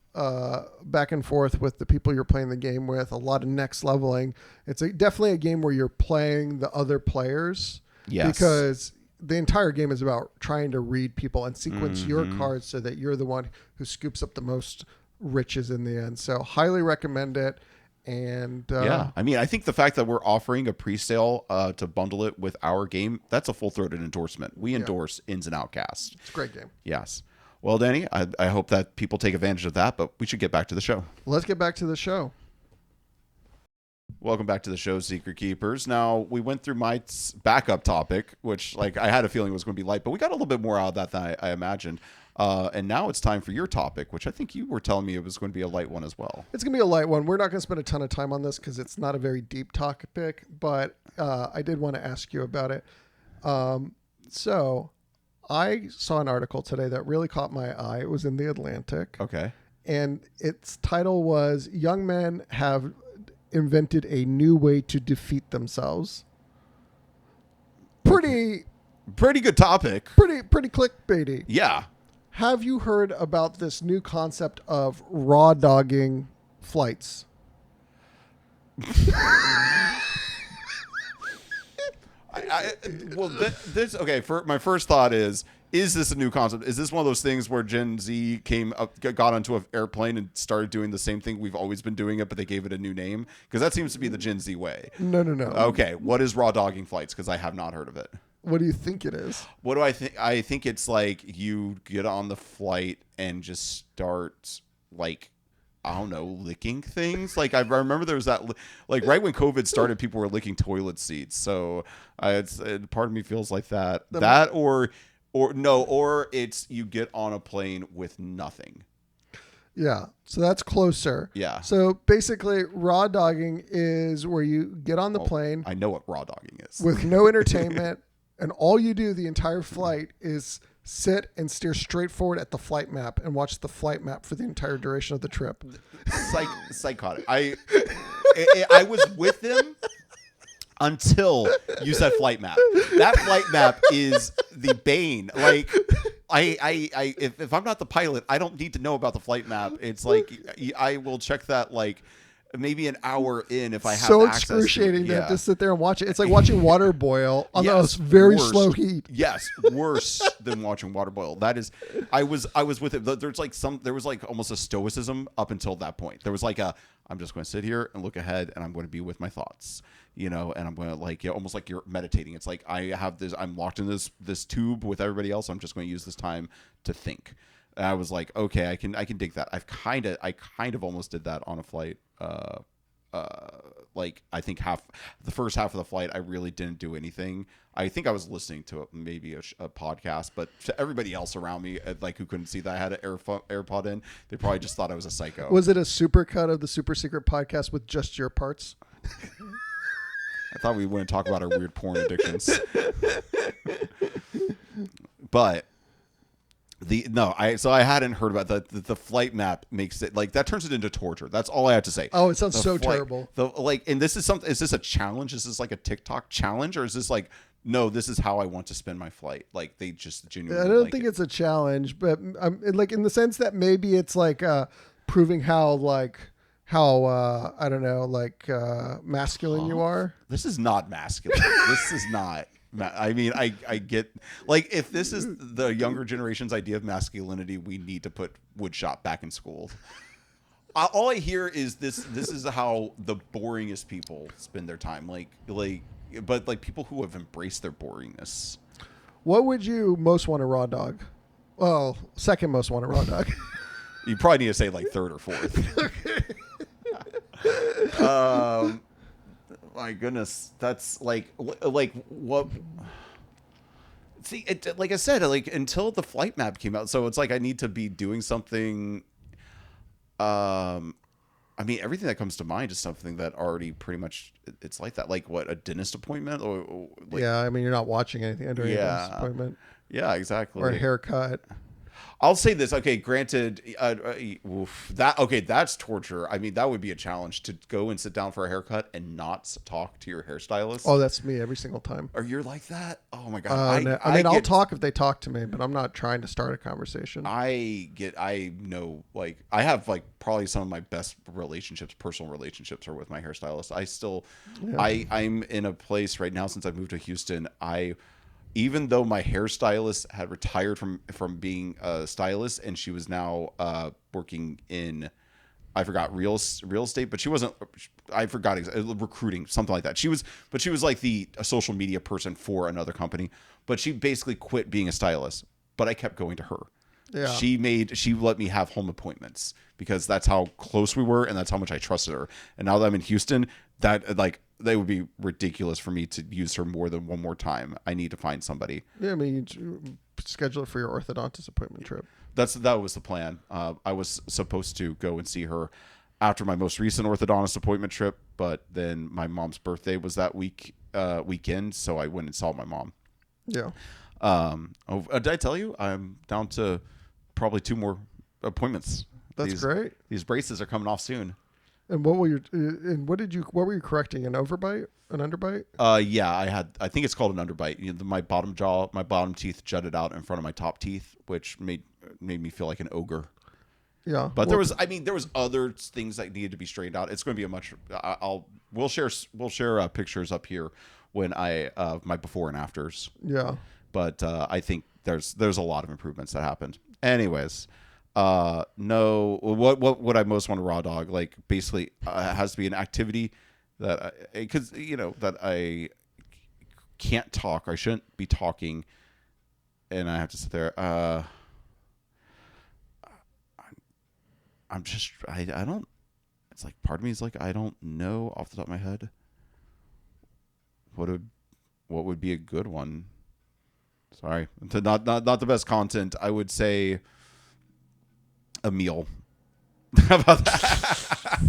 back and forth with the people you're playing the game with, a lot of next leveling. It's definitely a game where you're playing the other players. Yes. Because the entire game is about trying to read people and sequence your cards so that you're the one who scoops up the most riches in the end. So highly recommend it. And yeah, I mean, I think the fact that we're offering a pre-sale to bundle it with our game, that's a full-throated endorsement. We endorse Ins and Outcast. It's a great game. Yes. Well, Danny, I hope that people take advantage of that, but we should get back to the show. Let's get back to the show. Welcome back to the show, Secret Keepers. Now, we went through my backup topic, which like I had a feeling was going to be light, but we got a little bit more out of that than I imagined. And now it's time for your topic, which I think you were telling me it was going to be a light one as well. It's going to be a light one. We're not going to spend a ton of time on this because it's not a very deep topic, but I did want to ask you about it. So I saw an article today that really caught my eye. It was in the Atlantic. Okay. And its title was "Young Men Have Invented a New Way to Defeat Themselves." Pretty good topic. Pretty clickbaity. Yeah. Have you heard about this new concept of raw dogging flights? Okay. My first thought is this a new concept? Is this one of those things where Gen Z got onto an airplane and started doing the same thing we've always been doing it, but they gave it a new name? Because that seems to be the Gen Z way. No. Okay. What is raw dogging flights? Because I have not heard of it. What do you think it is? What do I think? I think it's like you get on the flight and just start like, I don't know, licking things. Like I remember there was that, like right when COVID started, people were licking toilet seats. So part of me feels like that. Or it's you get on a plane with nothing. Yeah, so that's closer. Yeah. So basically, raw dogging is where you get on the plane. I know what raw dogging is. With no entertainment, and all you do the entire flight is sit and stare straight forward at the flight map and watch the flight map for the entire duration of the trip. Psychotic. I was with them until you said flight map. That flight map is the bane. Like if I'm not the pilot, I don't need to know about the flight map. It's like I will check that like maybe an hour in if I have so access excruciating to it. to sit there and watch it. It's like watching water boil on those very slow heat. Yes, worse than watching water boil. That is, I was with it. There was like almost a stoicism up until that point. There was like I'm just going to sit here and look ahead, and I'm going to be with my thoughts, and I'm going to almost like you're meditating. It's like I'm locked in this tube with everybody else. I'm just going to use this time to think. And I was like, okay, I can dig that. I kind of almost did that on a flight. Like I think the first half of the flight, I really didn't do anything. I think I was listening to maybe a podcast, but to everybody else around me, like who couldn't see that I had an AirPod in, they probably just thought I was a psycho. Was it a supercut of the Super Secret podcast with just your parts? I thought we wouldn't talk about our weird porn addictions, but I hadn't heard about that. The flight map makes it like that turns it into torture. That's all I have to say. Oh, it sounds so terrible. And this is something. Is this a challenge? Is this like a TikTok challenge, or is this like no? This is how I want to spend my flight. Like they just genuinely. I don't think it's a challenge, but like in the sense that maybe it's like proving how I don't know, like masculine you are. This is not masculine. This is not. I mean, I get like if this is the younger generation's idea of masculinity, we need to put woodshop back in school. All I hear is this is how the boringest people spend their time, but people who have embraced their boringness. What would you most want a raw dog? Well, second most want a raw dog. You probably need to say like third or fourth. My goodness, that's like what? See, like I said, like until the flight map came out, so it's like I need to be doing something. I mean, everything that comes to mind is something that already pretty much it's like that. Like what, a dentist appointment, or like, yeah. I mean, you're not watching anything during a dentist appointment. Yeah, exactly. Or a haircut. I'll say this. Okay, granted, that's torture. I mean, that would be a challenge to go and sit down for a haircut and not talk to your hairstylist. Oh, that's me every single time. Or you're like that? Oh my God. No. I'll talk if they talk to me, but I'm not trying to start a conversation. I know, like, I have like probably some of my best personal relationships are with my hairstylist. I'm in a place right now since I've moved to Houston. Even though my hairstylist had retired from being a stylist and she was now working in, I forgot, real estate, but she wasn't, I forgot, recruiting, something like that. She was like a social media person for another company, but she basically quit being a stylist, but I kept going to her. Yeah. She let me have home appointments because that's how close we were and that's how much I trusted her. And now that I'm in Houston, they would be ridiculous for me to use her more than one more time. I need to find somebody. Yeah, I mean, you schedule it for your orthodontist appointment trip. That was the plan. I was supposed to go and see her after my most recent orthodontist appointment trip, but then my mom's birthday was that weekend, so I went and saw my mom. Yeah. Did I tell you I'm down to probably 2 more appointments? That's great. These braces are coming off soon. And what were you correcting? An overbite? An underbite? Yeah, I think it's called an underbite. My bottom teeth jutted out in front of my top teeth, which made me feel like an ogre. Yeah. But there was other things that needed to be straightened out. It's going to be we'll share pictures up here when my before and afters. Yeah. But I think there's a lot of improvements that happened. Anyways, no, what I most want to raw dog, like basically it has to be an activity that because that I can't talk, or I shouldn't be talking, and I have to sit there. I'm just I don't. It's like part of me is like I don't know off the top of my head what would be a good one. Sorry, not the best content. I would say a meal. How about that?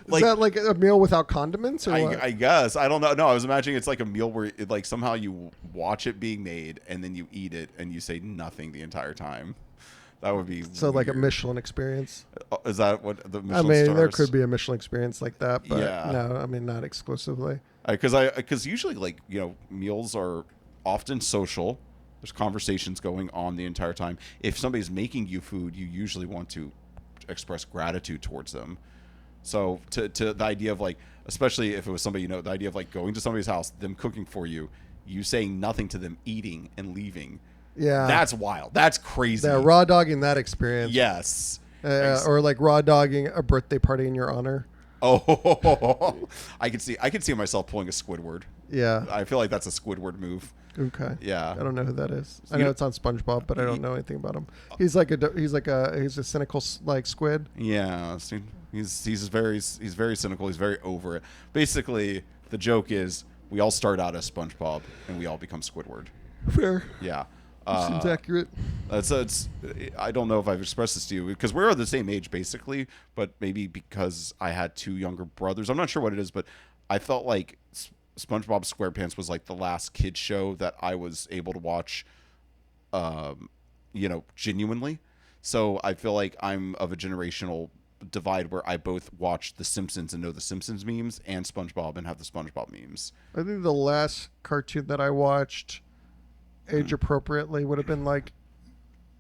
Is that like a meal without condiments, or what? I guess. I don't know. No, I was imagining it's like a meal where like somehow you watch it being made and then you eat it and you say nothing the entire time. That would be so weird. Like a Michelin experience. Is that what the Michelin stars? There could be a Michelin experience like that, but yeah. No, I mean not exclusively. Because usually like meals are often social. There's conversations going on the entire time. If somebody's making you food, you usually want to express gratitude towards them. So to the idea of like, especially if it was somebody the idea of like going to somebody's house, them cooking for you, you saying nothing to them, eating and leaving. Yeah, that's wild. That's crazy. Yeah, raw dogging that experience. Yes. Or like raw dogging a birthday party in your honor. Oh, I can see myself pulling a Squidward. Yeah, I feel like that's a Squidward move. Okay. Yeah. I don't know who that is. I know it's on SpongeBob, but I don't know anything about him. He's a cynical like squid. Yeah. He's very cynical. He's very over it. Basically, the joke is we all start out as SpongeBob and we all become Squidward. Fair. Yeah. Seems accurate. I don't know if I've expressed this to you because we're the same age basically, but maybe because I had 2 younger brothers. I'm not sure what it is, but I felt like SpongeBob SquarePants was like the last kid show that I was able to watch genuinely. So I feel like I'm of a generational divide where I both watch The Simpsons and know the Simpsons memes and SpongeBob and have the SpongeBob memes. I think the last cartoon that I watched age appropriately would have been like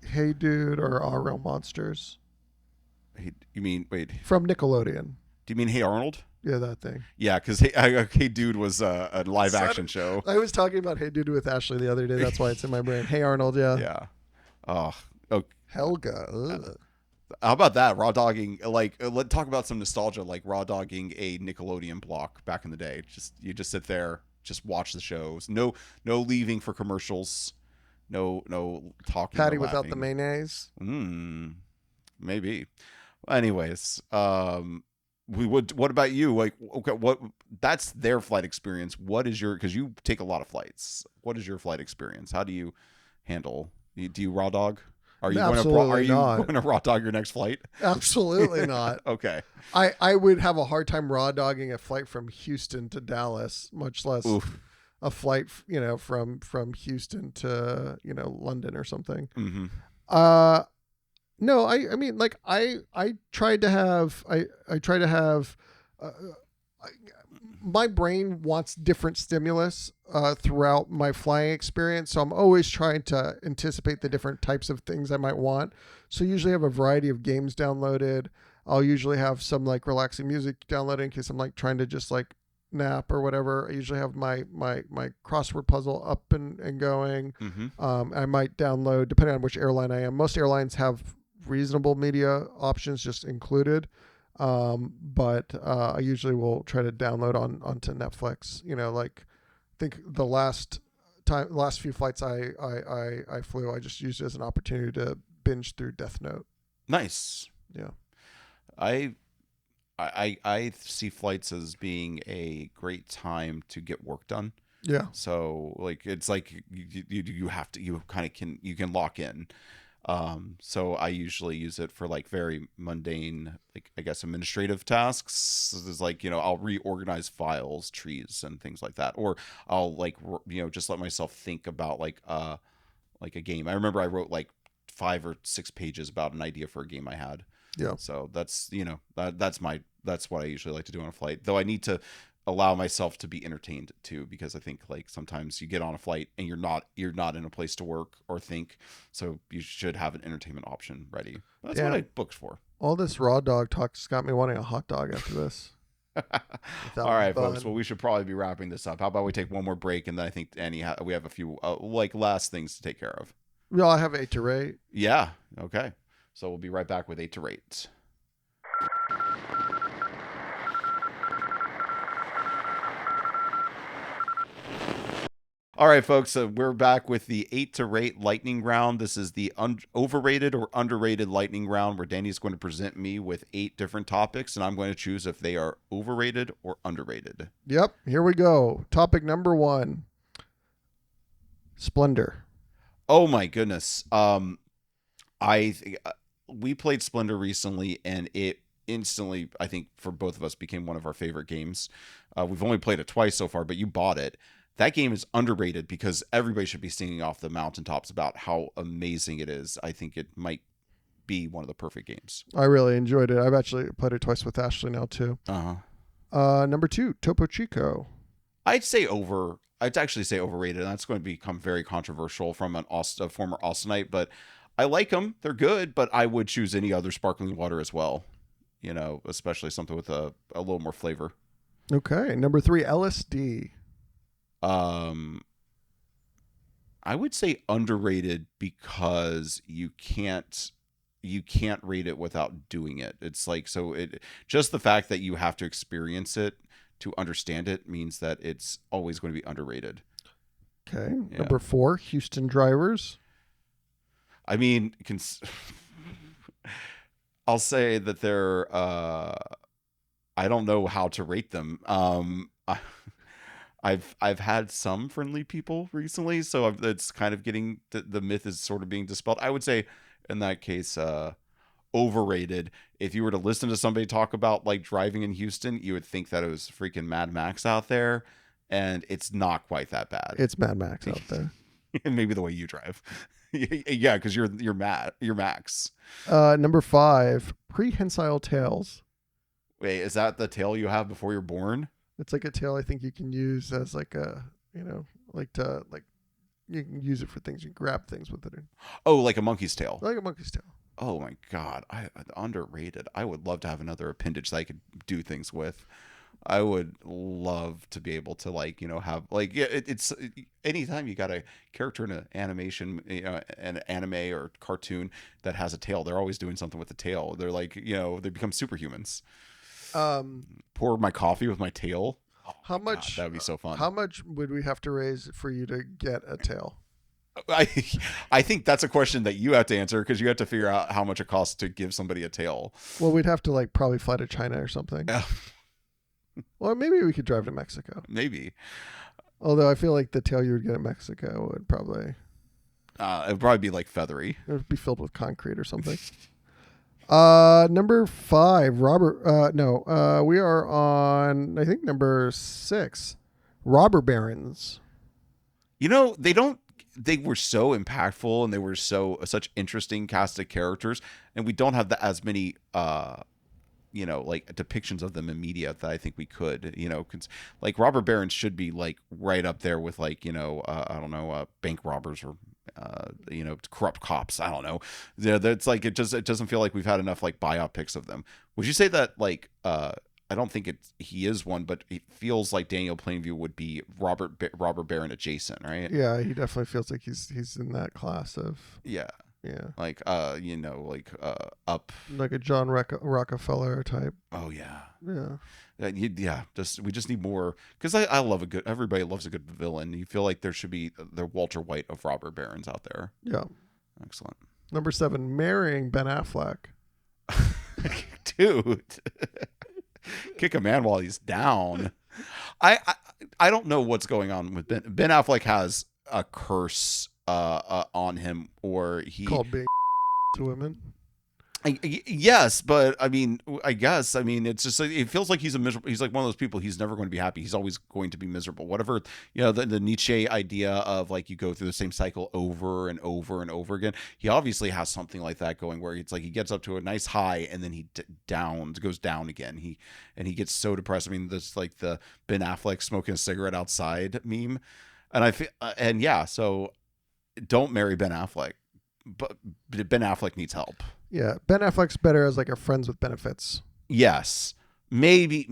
Hey Dude or Our Real Monsters. Hey, you mean, wait, From Nickelodeon. do you mean Hey Arnold? Yeah, that thing. Yeah, because hey Dude was a live action show. I was talking about Hey Dude with Ashley the other day. That's why it's in my brain. Hey Arnold, yeah. Yeah. Oh, Helga. Ugh. how about that? Raw dogging, like, let's talk about some nostalgia, like raw dogging a Nickelodeon block back in the day. You just sit there, just watch the shows. No leaving for commercials. No talking. Patty no without the laughing. mayonnaise. Maybe. Anyways, what about you? Like, okay, that's their flight experience. What is because you take a lot of flights. What is your flight experience? How do you handle? Do you raw dog? Are you Absolutely going to raw dog your next flight? Absolutely not. Okay. I would have a hard time raw dogging a flight from Houston to Dallas, much less a flight, from Houston to, London or something. Mm-hmm. No, I mean, like I tried to have, my brain wants different stimulus throughout my flying experience. So I'm always trying to anticipate the different types of things I might want. So usually I have a variety of games downloaded. I'll usually have some like relaxing music downloaded in case I'm like trying to just like nap or whatever. I usually have my crossword puzzle up and going. Mm-hmm. I might download, depending on which airline I am. Most airlines have reasonable media options just included. But I usually will try to download onto Netflix. Like I think the last few flights I flew, I just used it as an opportunity to binge through Death Note. Nice. Yeah. I see flights as being a great time to get work done. Yeah. So like it's like you have to, you can lock in. So I usually use it for like very mundane, like I guess administrative tasks. It's like, I'll reorganize files, trees and things like that. Or I'll like, just let myself think about like a game. I remember I wrote like 5 or 6 pages about an idea for a game I had. Yeah. So that's, that's what I usually like to do on a flight, though I need to allow myself to be entertained too, because I think like sometimes you get on a flight and you're not in a place to work or think, so you should have an entertainment option ready. That's what I booked for. All this raw dog talk's got me wanting a hot dog after this. All right, folks. Well, we should probably be wrapping this up. How about we take one more break, and then I think Annie, we have a few like last things to take care of. Well, I have 8 to rate. Yeah. Okay. So we'll be right back with 8 to rate. All right, folks, so we're back with the 8 to rate lightning round. This is the overrated or underrated lightning round, where Danny's going to present me with 8 different topics, and I'm going to choose if they are overrated or underrated. Yep, here we go. Topic number 1, Splendor. Oh my goodness. We played Splendor recently, and it instantly, I think, for both of us, became one of our favorite games. We've only played it twice so far, but you bought it. That game is underrated because everybody should be singing off the mountaintops about how amazing it is. I think it might be one of the perfect games. I really enjoyed it. I've actually played it twice with Ashley now too. Number 2, Topo Chico. I'd actually say overrated, and that's going to become very controversial from a former Austinite, but I like them. They're good, but I would choose any other sparkling water as well. Especially something with a little more flavor. Okay. Number 3, LSD. I would say underrated because you can't rate it without doing it. It's like, just the fact that you have to experience it to understand it means that it's always going to be underrated. Okay. Yeah. Number 4, Houston Drivers. I mean, I'll say that they're, I don't know how to rate them. I've had some friendly people recently, so it's kind of getting, the myth is sort of being dispelled. I would say in that case, overrated. If you were to listen to somebody talk about like driving in Houston, you would think that it was freaking Mad Max out there, and it's not quite that bad. It's Mad Max out there. And maybe the way you drive. Yeah, because you're Max. Number 5, prehensile tails. Wait, is that the tail you have before you're born? It's like a tail I think you can use as like a, you can use it for things. You can grab things with it. Oh, like a monkey's tail. Like a monkey's tail. Oh my god, underrated. I would love to have another appendage that I could do things with. I would love to be able to have it's anytime you got a character in an animation, an anime or cartoon that has a tail, they're always doing something with the tail. They're they become superhumans. Pour my coffee with my tail. Oh how much? That would be so fun. How much would we have to raise for you to get a tail? I think that's a question that you have to answer because you have to figure out how much it costs to give somebody a tail. Well, we'd have to probably fly to China or something. Yeah. Well, maybe we could drive to Mexico. Maybe. Although I feel like the tail you would get in Mexico would probably... it'd probably be feathery. It would be filled with concrete or something. Number 5, Robert... we are on, I think, number 6. Robber barons. They were so impactful and they were such interesting cast of characters, and we don't have as many depictions of them in media that I think we could, robber barons should be right up there with bank robbers or corrupt cops. I don't know. Yeah, that's it doesn't feel like we've had enough biopics of them. Would you say that I don't think he is one, but it feels like Daniel Plainview would be robber baron adjacent, right? Yeah, he definitely feels like he's in that class of... Yeah. Yeah. Up. Like a John Rockefeller type. Oh, yeah. Yeah. Yeah. We just need more, because I love everybody loves a good villain. You feel like there should be the Walter White of robber barons out there. Yeah. Excellent. Number 7, marrying Ben Affleck. Dude. Kick a man while he's down. I don't know what's going on with Ben. Ben Affleck has a curse on him, or he called being to women. Yes, but I guess it's just it feels like he's a miserable. He's like one of those people. He's never going to be happy. He's always going to be miserable. Whatever, the Nietzsche idea of you go through the same cycle over and over and over again. He obviously has something like that going, where it's he gets up to a nice high and then he goes down again. He gets so depressed. This the Ben Affleck smoking a cigarette outside meme, and I feel so don't marry Ben Affleck, but Ben Affleck needs help. Yeah, Ben Affleck's better as a friends with benefits. Yes. Maybe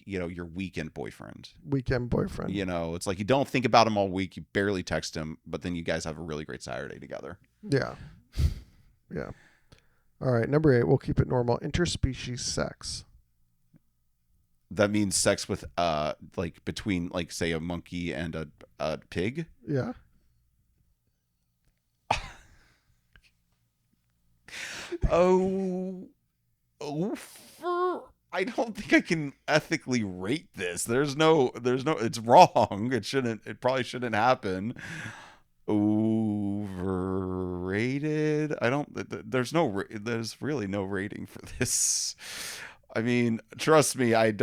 your weekend boyfriend. It's you don't think about him all week, you barely text him, but then you guys have a really great Saturday together. Yeah. Yeah. All right, number 8, we'll keep it normal. Interspecies sex. That means sex with between say a monkey and a pig? Yeah. I don't think I can ethically rate this. There's no, it's wrong. It probably shouldn't happen. Overrated. There's really no rating for this. Trust me, I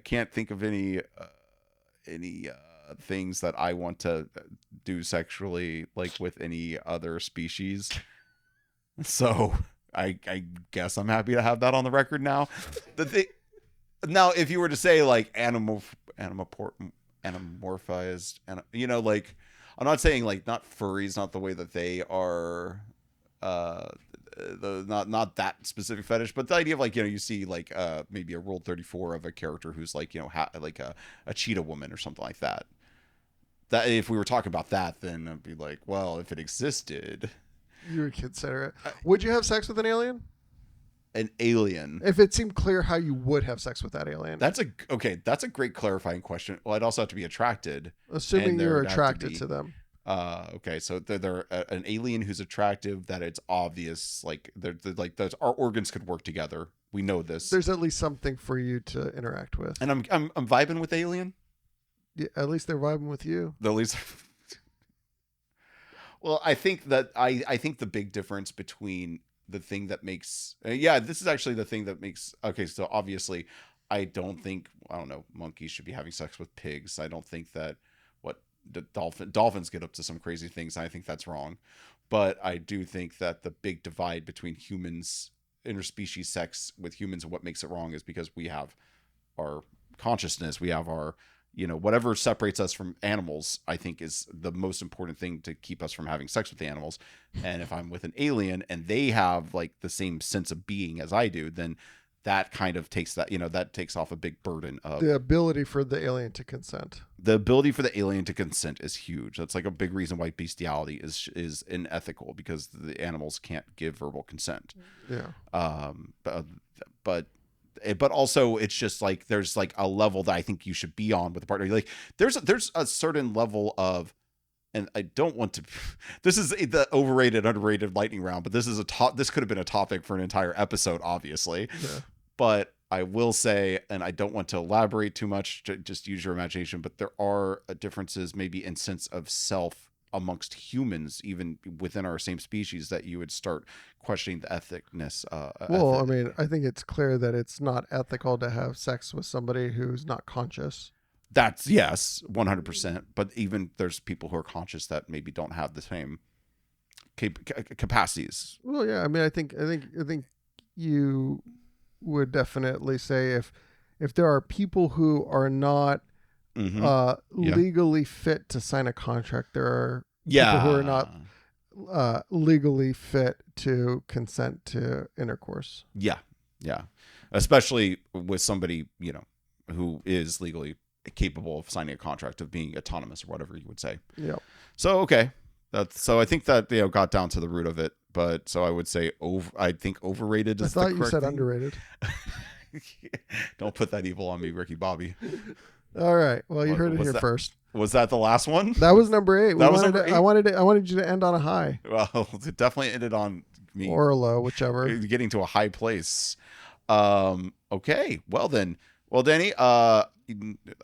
can't think of any things that I want to do sexually with any other species. So I guess I'm happy to have that on the record now. Now, if you were to say anamorphized, I'm not saying not furries, not the way that they are, not that specific fetish, but the idea of you see maybe a Rule 34 of a character who's a cheetah woman or something like that. That if we were talking about that, then I'd be well, if it existed. You would consider it. Would you have sex with an alien? An alien? If it seemed clear how you would have sex with that alien. That's a great clarifying question. Well, I'd also have to be attracted. Assuming you're attracted to them. Okay, so they're an alien who's attractive, that it's obvious, our organs could work together. We know this. There's at least something for you to interact with. And I'm vibing with alien? Yeah, at least they're vibing with you. At least... Well, I think the big difference between the thing that makes this is actually the thing that makes so obviously I don't know, monkeys should be having sex with pigs. I don't think that dolphins get up to some crazy things. And I think that's wrong. But I do think that the big divide between humans, interspecies sex with humans, and what makes it wrong is because we have our consciousness, we have our, whatever separates us from animals, I think is the most important thing to keep us from having sex with the animals. And if I'm with an alien and they have like the same sense of being as I do, then that kind of takes that, that takes off a big burden of the ability for the alien to consent. The ability for the alien to consent is huge. That's like a big reason why bestiality is unethical, because the animals can't give verbal consent. Yeah. But also it's just like there's like a level that I think you should be on with a partner. Like there's a certain level of, and I don't want to. This is the overrated, underrated lightning round, but this is this could have been a topic for an entire episode, obviously. Yeah. But I will say, and I don't want to elaborate too much, just use your imagination, but there are differences maybe in sense of self amongst humans, even within our same species, that you would start questioning the ethicness. Well, I mean, I think it's clear that it's not ethical to have sex with somebody who's not conscious. That's yes, 100%. But even there's people who are conscious that maybe don't have the same capacities. Well, yeah. I mean, I think you would definitely say if there are people who are not legally fit to sign a contract, there are people who are not legally fit to consent to intercourse. Yeah, especially with somebody who is legally capable of signing a contract, of being autonomous or whatever you would say. Yeah. So okay, so I think that got down to the root of it. But so I would say I think overrated is the correct thing. I thought you said underrated. Don't put that evil on me, Ricky Bobby. All right. Well, you heard it here first. Was that the last one? That was number 8. That was number 8. I wanted you to end on a high. Well, it definitely ended on me. Or a low, whichever. Getting to a high place. Okay. Well, Danny, I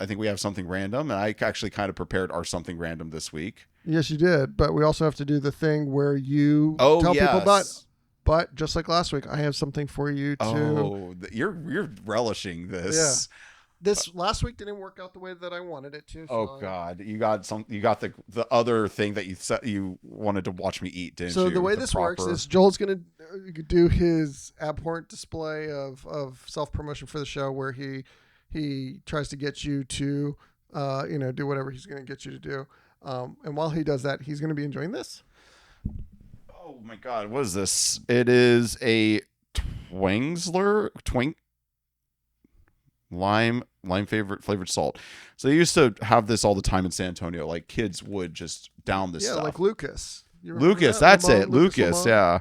think we have something random, and I actually kind of prepared our something random this week. Yes, you did. But we also have to do the thing where you tell people about. But just like last week, I have something for you to. Oh, you're relishing this. Yeah. This last week didn't work out the way that I wanted it to. So God, you got the other thing that you wanted to watch me eat, didn't you? So the way this works is Joel's going to do his abhorrent display of self-promotion for the show, where he tries to get you to do whatever he's going to get you to do. And while he does that, he's going to be enjoying this. Oh my God, what is this? It is a twink lime flavored salt. So they used to have this all the time in San Antonio. Like kids would just down this stuff. Yeah, like Lucas. Lucas, that's it. Lucas, yeah.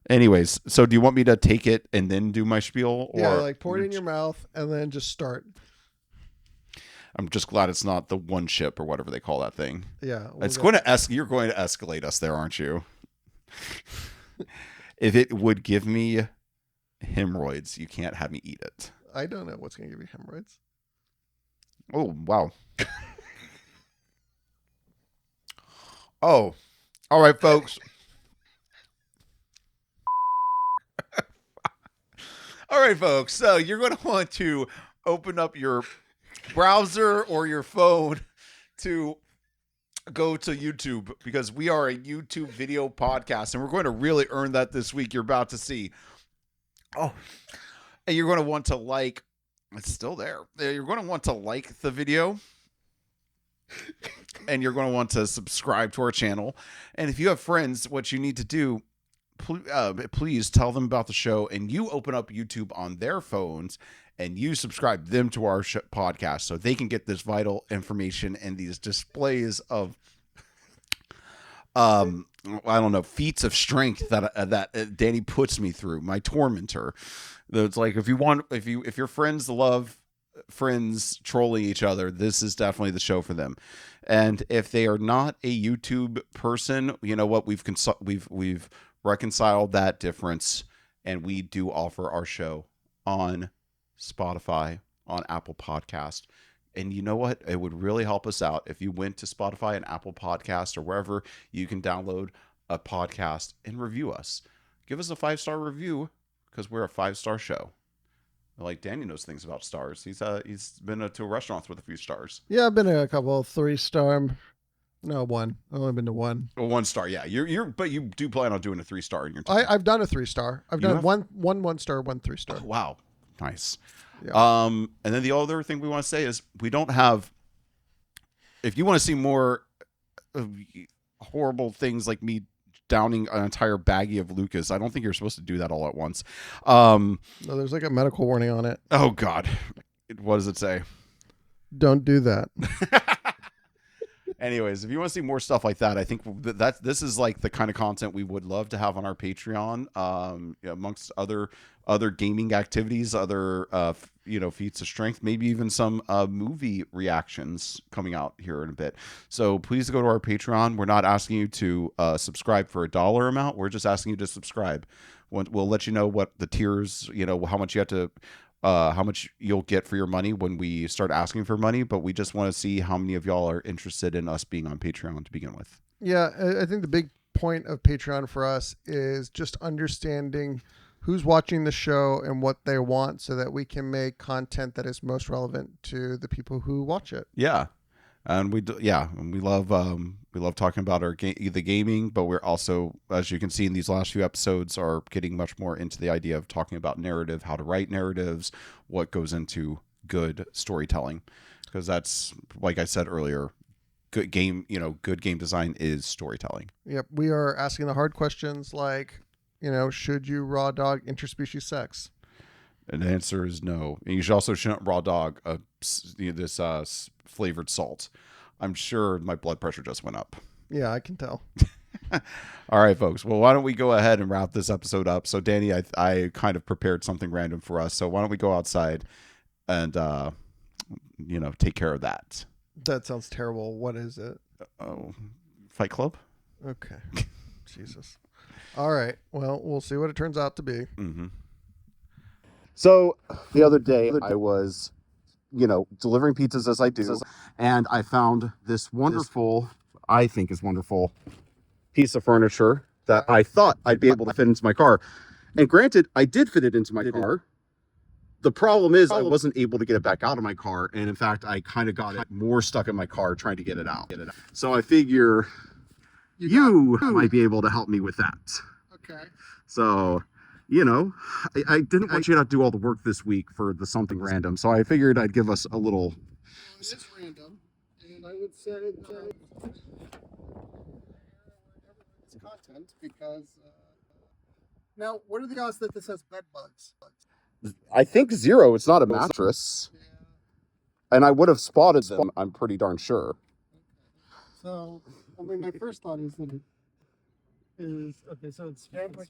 Anyways, so do you want me to take it and then do my spiel? Or like pour it in your mouth and then just start. I'm just glad it's not the one chip or whatever they call that thing. Yeah. You're going to escalate us there, aren't you? If it would give me hemorrhoids, you can't have me eat it. I don't know what's going to give you hemorrhoids. Oh, wow. Oh, all right, folks. All right, folks. So you're going to want to open up your browser or your phone to go to YouTube, because we are a YouTube video podcast, and we're going to really earn that this week. You're about to see. Oh, and you're going to want to like. It's still there. You're going to want to like the video. And you're going to want to subscribe to our channel. And if you have friends, what you need to do, please tell them about the show, and you open up YouTube on their phones and you subscribe them to our podcast so they can get this vital information and these displays of I don't know, feats of strength that Danny puts me through, my tormentor. It's like if your friends love friends trolling each other, this is definitely the show for them. And if they are not a YouTube person, you know what, we've reconciled that difference, and we do offer our show on Spotify, on Apple Podcast. And you know what? It would really help us out if you went to Spotify and Apple Podcast or wherever you can download a podcast and review us. Give us a 5-star review, because we're a 5-star show. Like Danny knows things about stars. He's been to restaurants with a few stars. Yeah, I've been to a couple 3-star No, one. I've only been to one. A 1 star, yeah. But you do plan on doing a 3 star in your time. I've done a 3-star. I've You done have? one star, one 3-star. Oh, wow, nice. Yeah. And then the other thing we want to say is we don't have. If you want to see more horrible things like me downing an entire baggie of Lucas, I don't think you're supposed to do that all at once. No, there's like a medical warning on it. Oh God, what does it say? Don't do that. Anyways, if you want to see more stuff like that, I think this is like the kind of content we would love to have on our Patreon, amongst other gaming activities, other feats of strength, maybe even some movie reactions coming out here in a bit. So please go to our Patreon. We're not asking you to subscribe for $1 amount. We're just asking you to subscribe. We'll let you know what the tiers, how much you have to. How much you'll get for your money when we start asking for money, but we just want to see how many of y'all are interested in us being on Patreon to begin with. Yeah, I think the big point of Patreon for us is just understanding who's watching the show and what they want so that we can make content that is most relevant to the people who watch it. Yeah. And we love talking about the gaming, but we're also, as you can see in these last few episodes, are getting much more into the idea of talking about narrative, how to write narratives, what goes into good storytelling, because that's, like I said earlier, good game design is storytelling. Yep, we are asking the hard questions like, should you raw dog interspecies sex? And the answer is no. And you should also shouldn't raw dog this flavored salt. I'm sure my blood pressure just went up. Yeah, I can tell. All right, folks. Well, why don't we go ahead and wrap this episode up? So, Danny, I kind of prepared something random for us. So why don't we go outside and, take care of that? That sounds terrible. What is it? Oh, Fight Club? Okay. Jesus. All right. Well, we'll see what it turns out to be. Mm-hmm. So the other day I was, delivering pizzas as I do, and I found this wonderful, I think is wonderful, piece of furniture that I thought I'd be able to fit into my car. And granted, I did fit it into my car. The problem is I wasn't able to get it back out of my car. And in fact, I kind of got it more stuck in my car trying to get it out. So I figure you might be able to help me with that. Okay. So, I didn't want you to do all the work this week for the something random. So I figured I'd give us a little. It's random. And I would say that it's content because. Now, what are the odds that this has bed bugs? I think 0. It's not a mattress. Yeah. And I would have spotted them, I'm pretty darn sure. So, my first thought is that it is okay. So it's like that.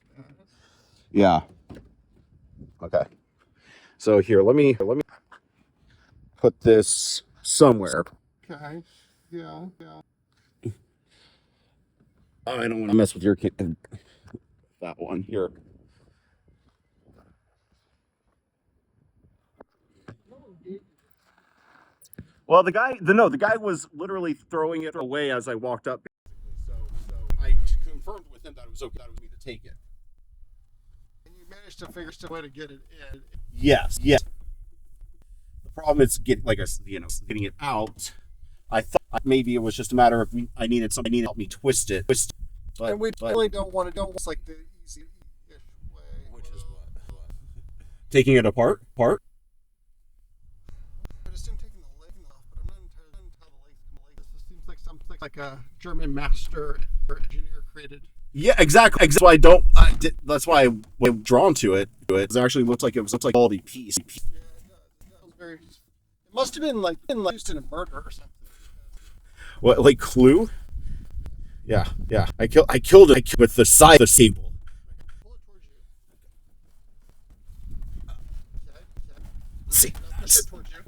Yeah. Okay. So here, let me put this somewhere. Okay. Yeah. I don't want to mess with your kid. That one here. Well, the guy was literally throwing it away as I walked up. So I confirmed with him that it was okay for me to take it. And you managed to figure a way to get it in. Yes. The problem is getting it out. I thought maybe it was just a matter of I needed somebody to help me twist it. But, and we really don't want to like the easy-ish way. Which is what? Taking it apart? I'd assume taking the leg off, but I'm not entirely how the legs can leg. This seems like something like a German master or engineer created. Yeah, exactly. That's why I was drawn to it. It actually looks like a quality piece. Yeah, it does. It must have been used in a murder or something. What, like Clue? Yeah. I killed it with the side of the sable. Pull it towards you. Okay. See, Push it towards you.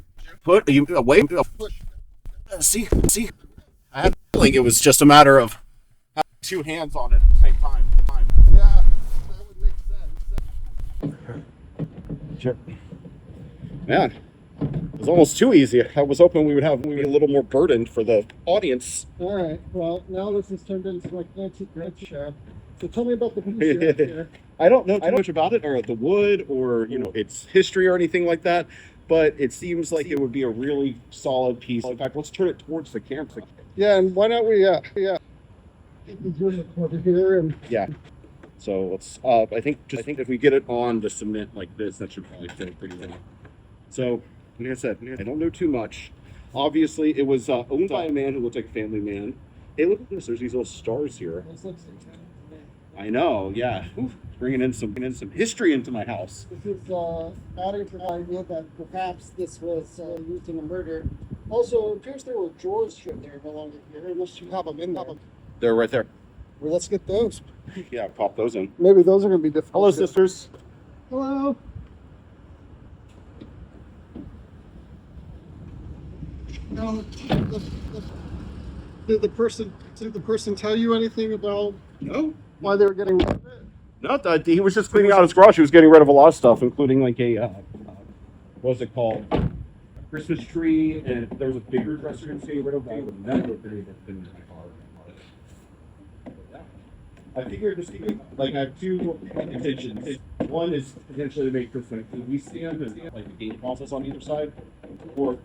put you away. Push. See. I had a feeling it was just a matter of having 2 hands on it at the same time. Yeah, that would make sense. Sure. Man, it was almost too easy. I was hoping we would be a little more burdened for the audience. All right. Well, now this has turned into like Nancy show. So tell me about the piece you have here. I don't know too much about it, or the wood, or its history, or anything like that. But it seems like it would be a really solid piece. In fact, let's turn it towards the camera. Yeah, and why don't we, over here and Yeah. So let's. I think if we get it on the cement like this, that should probably fit pretty well. So, like I said, I don't know too much. Obviously, it was owned by a man who looked like a family man. Hey, look at this. There's these little stars here. I know. Yeah. Oof, bringing in some history into my house. This is adding to the idea that perhaps this was used in a murder. Also, it appears there were drawers stripped there no longer here, unless you have them in there. They're right there. Well, let's get those. Yeah, pop those in. Maybe those are going to be difficult. Hello, sisters. Hello. Now, did the person tell you anything about No. why they were getting rid of it? No, he was just cleaning out his garage. He was getting rid of a lot of stuff, including like a what was it called? A Christmas tree, and there was a bigger dresser he was getting rid of. I would never have been able to fit in my car. I figured this like I have two intentions. One is potentially to make this like a TV stand and like the game process on either side, or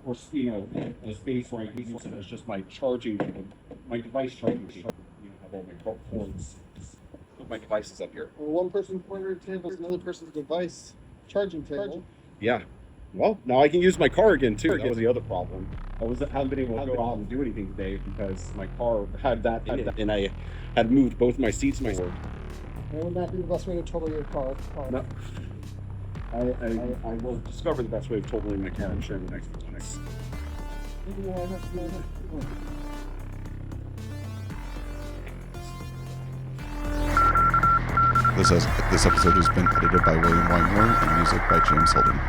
a space where I can use it as just my charging, my device charging. You know, have all my cords. Put my devices up here. Well, one person's pointer table is another person's device charging table. Yeah. Well, now I can use my car again too. That was the other problem. I hadn't been able to go out and do anything today because my car had that in it, and I had moved both my seats forward. That would not be the best way to total your car. No. I will discover the best way of totaling my car and share the next few minutes. This episode has been edited by William Weinmore and music by James Holden.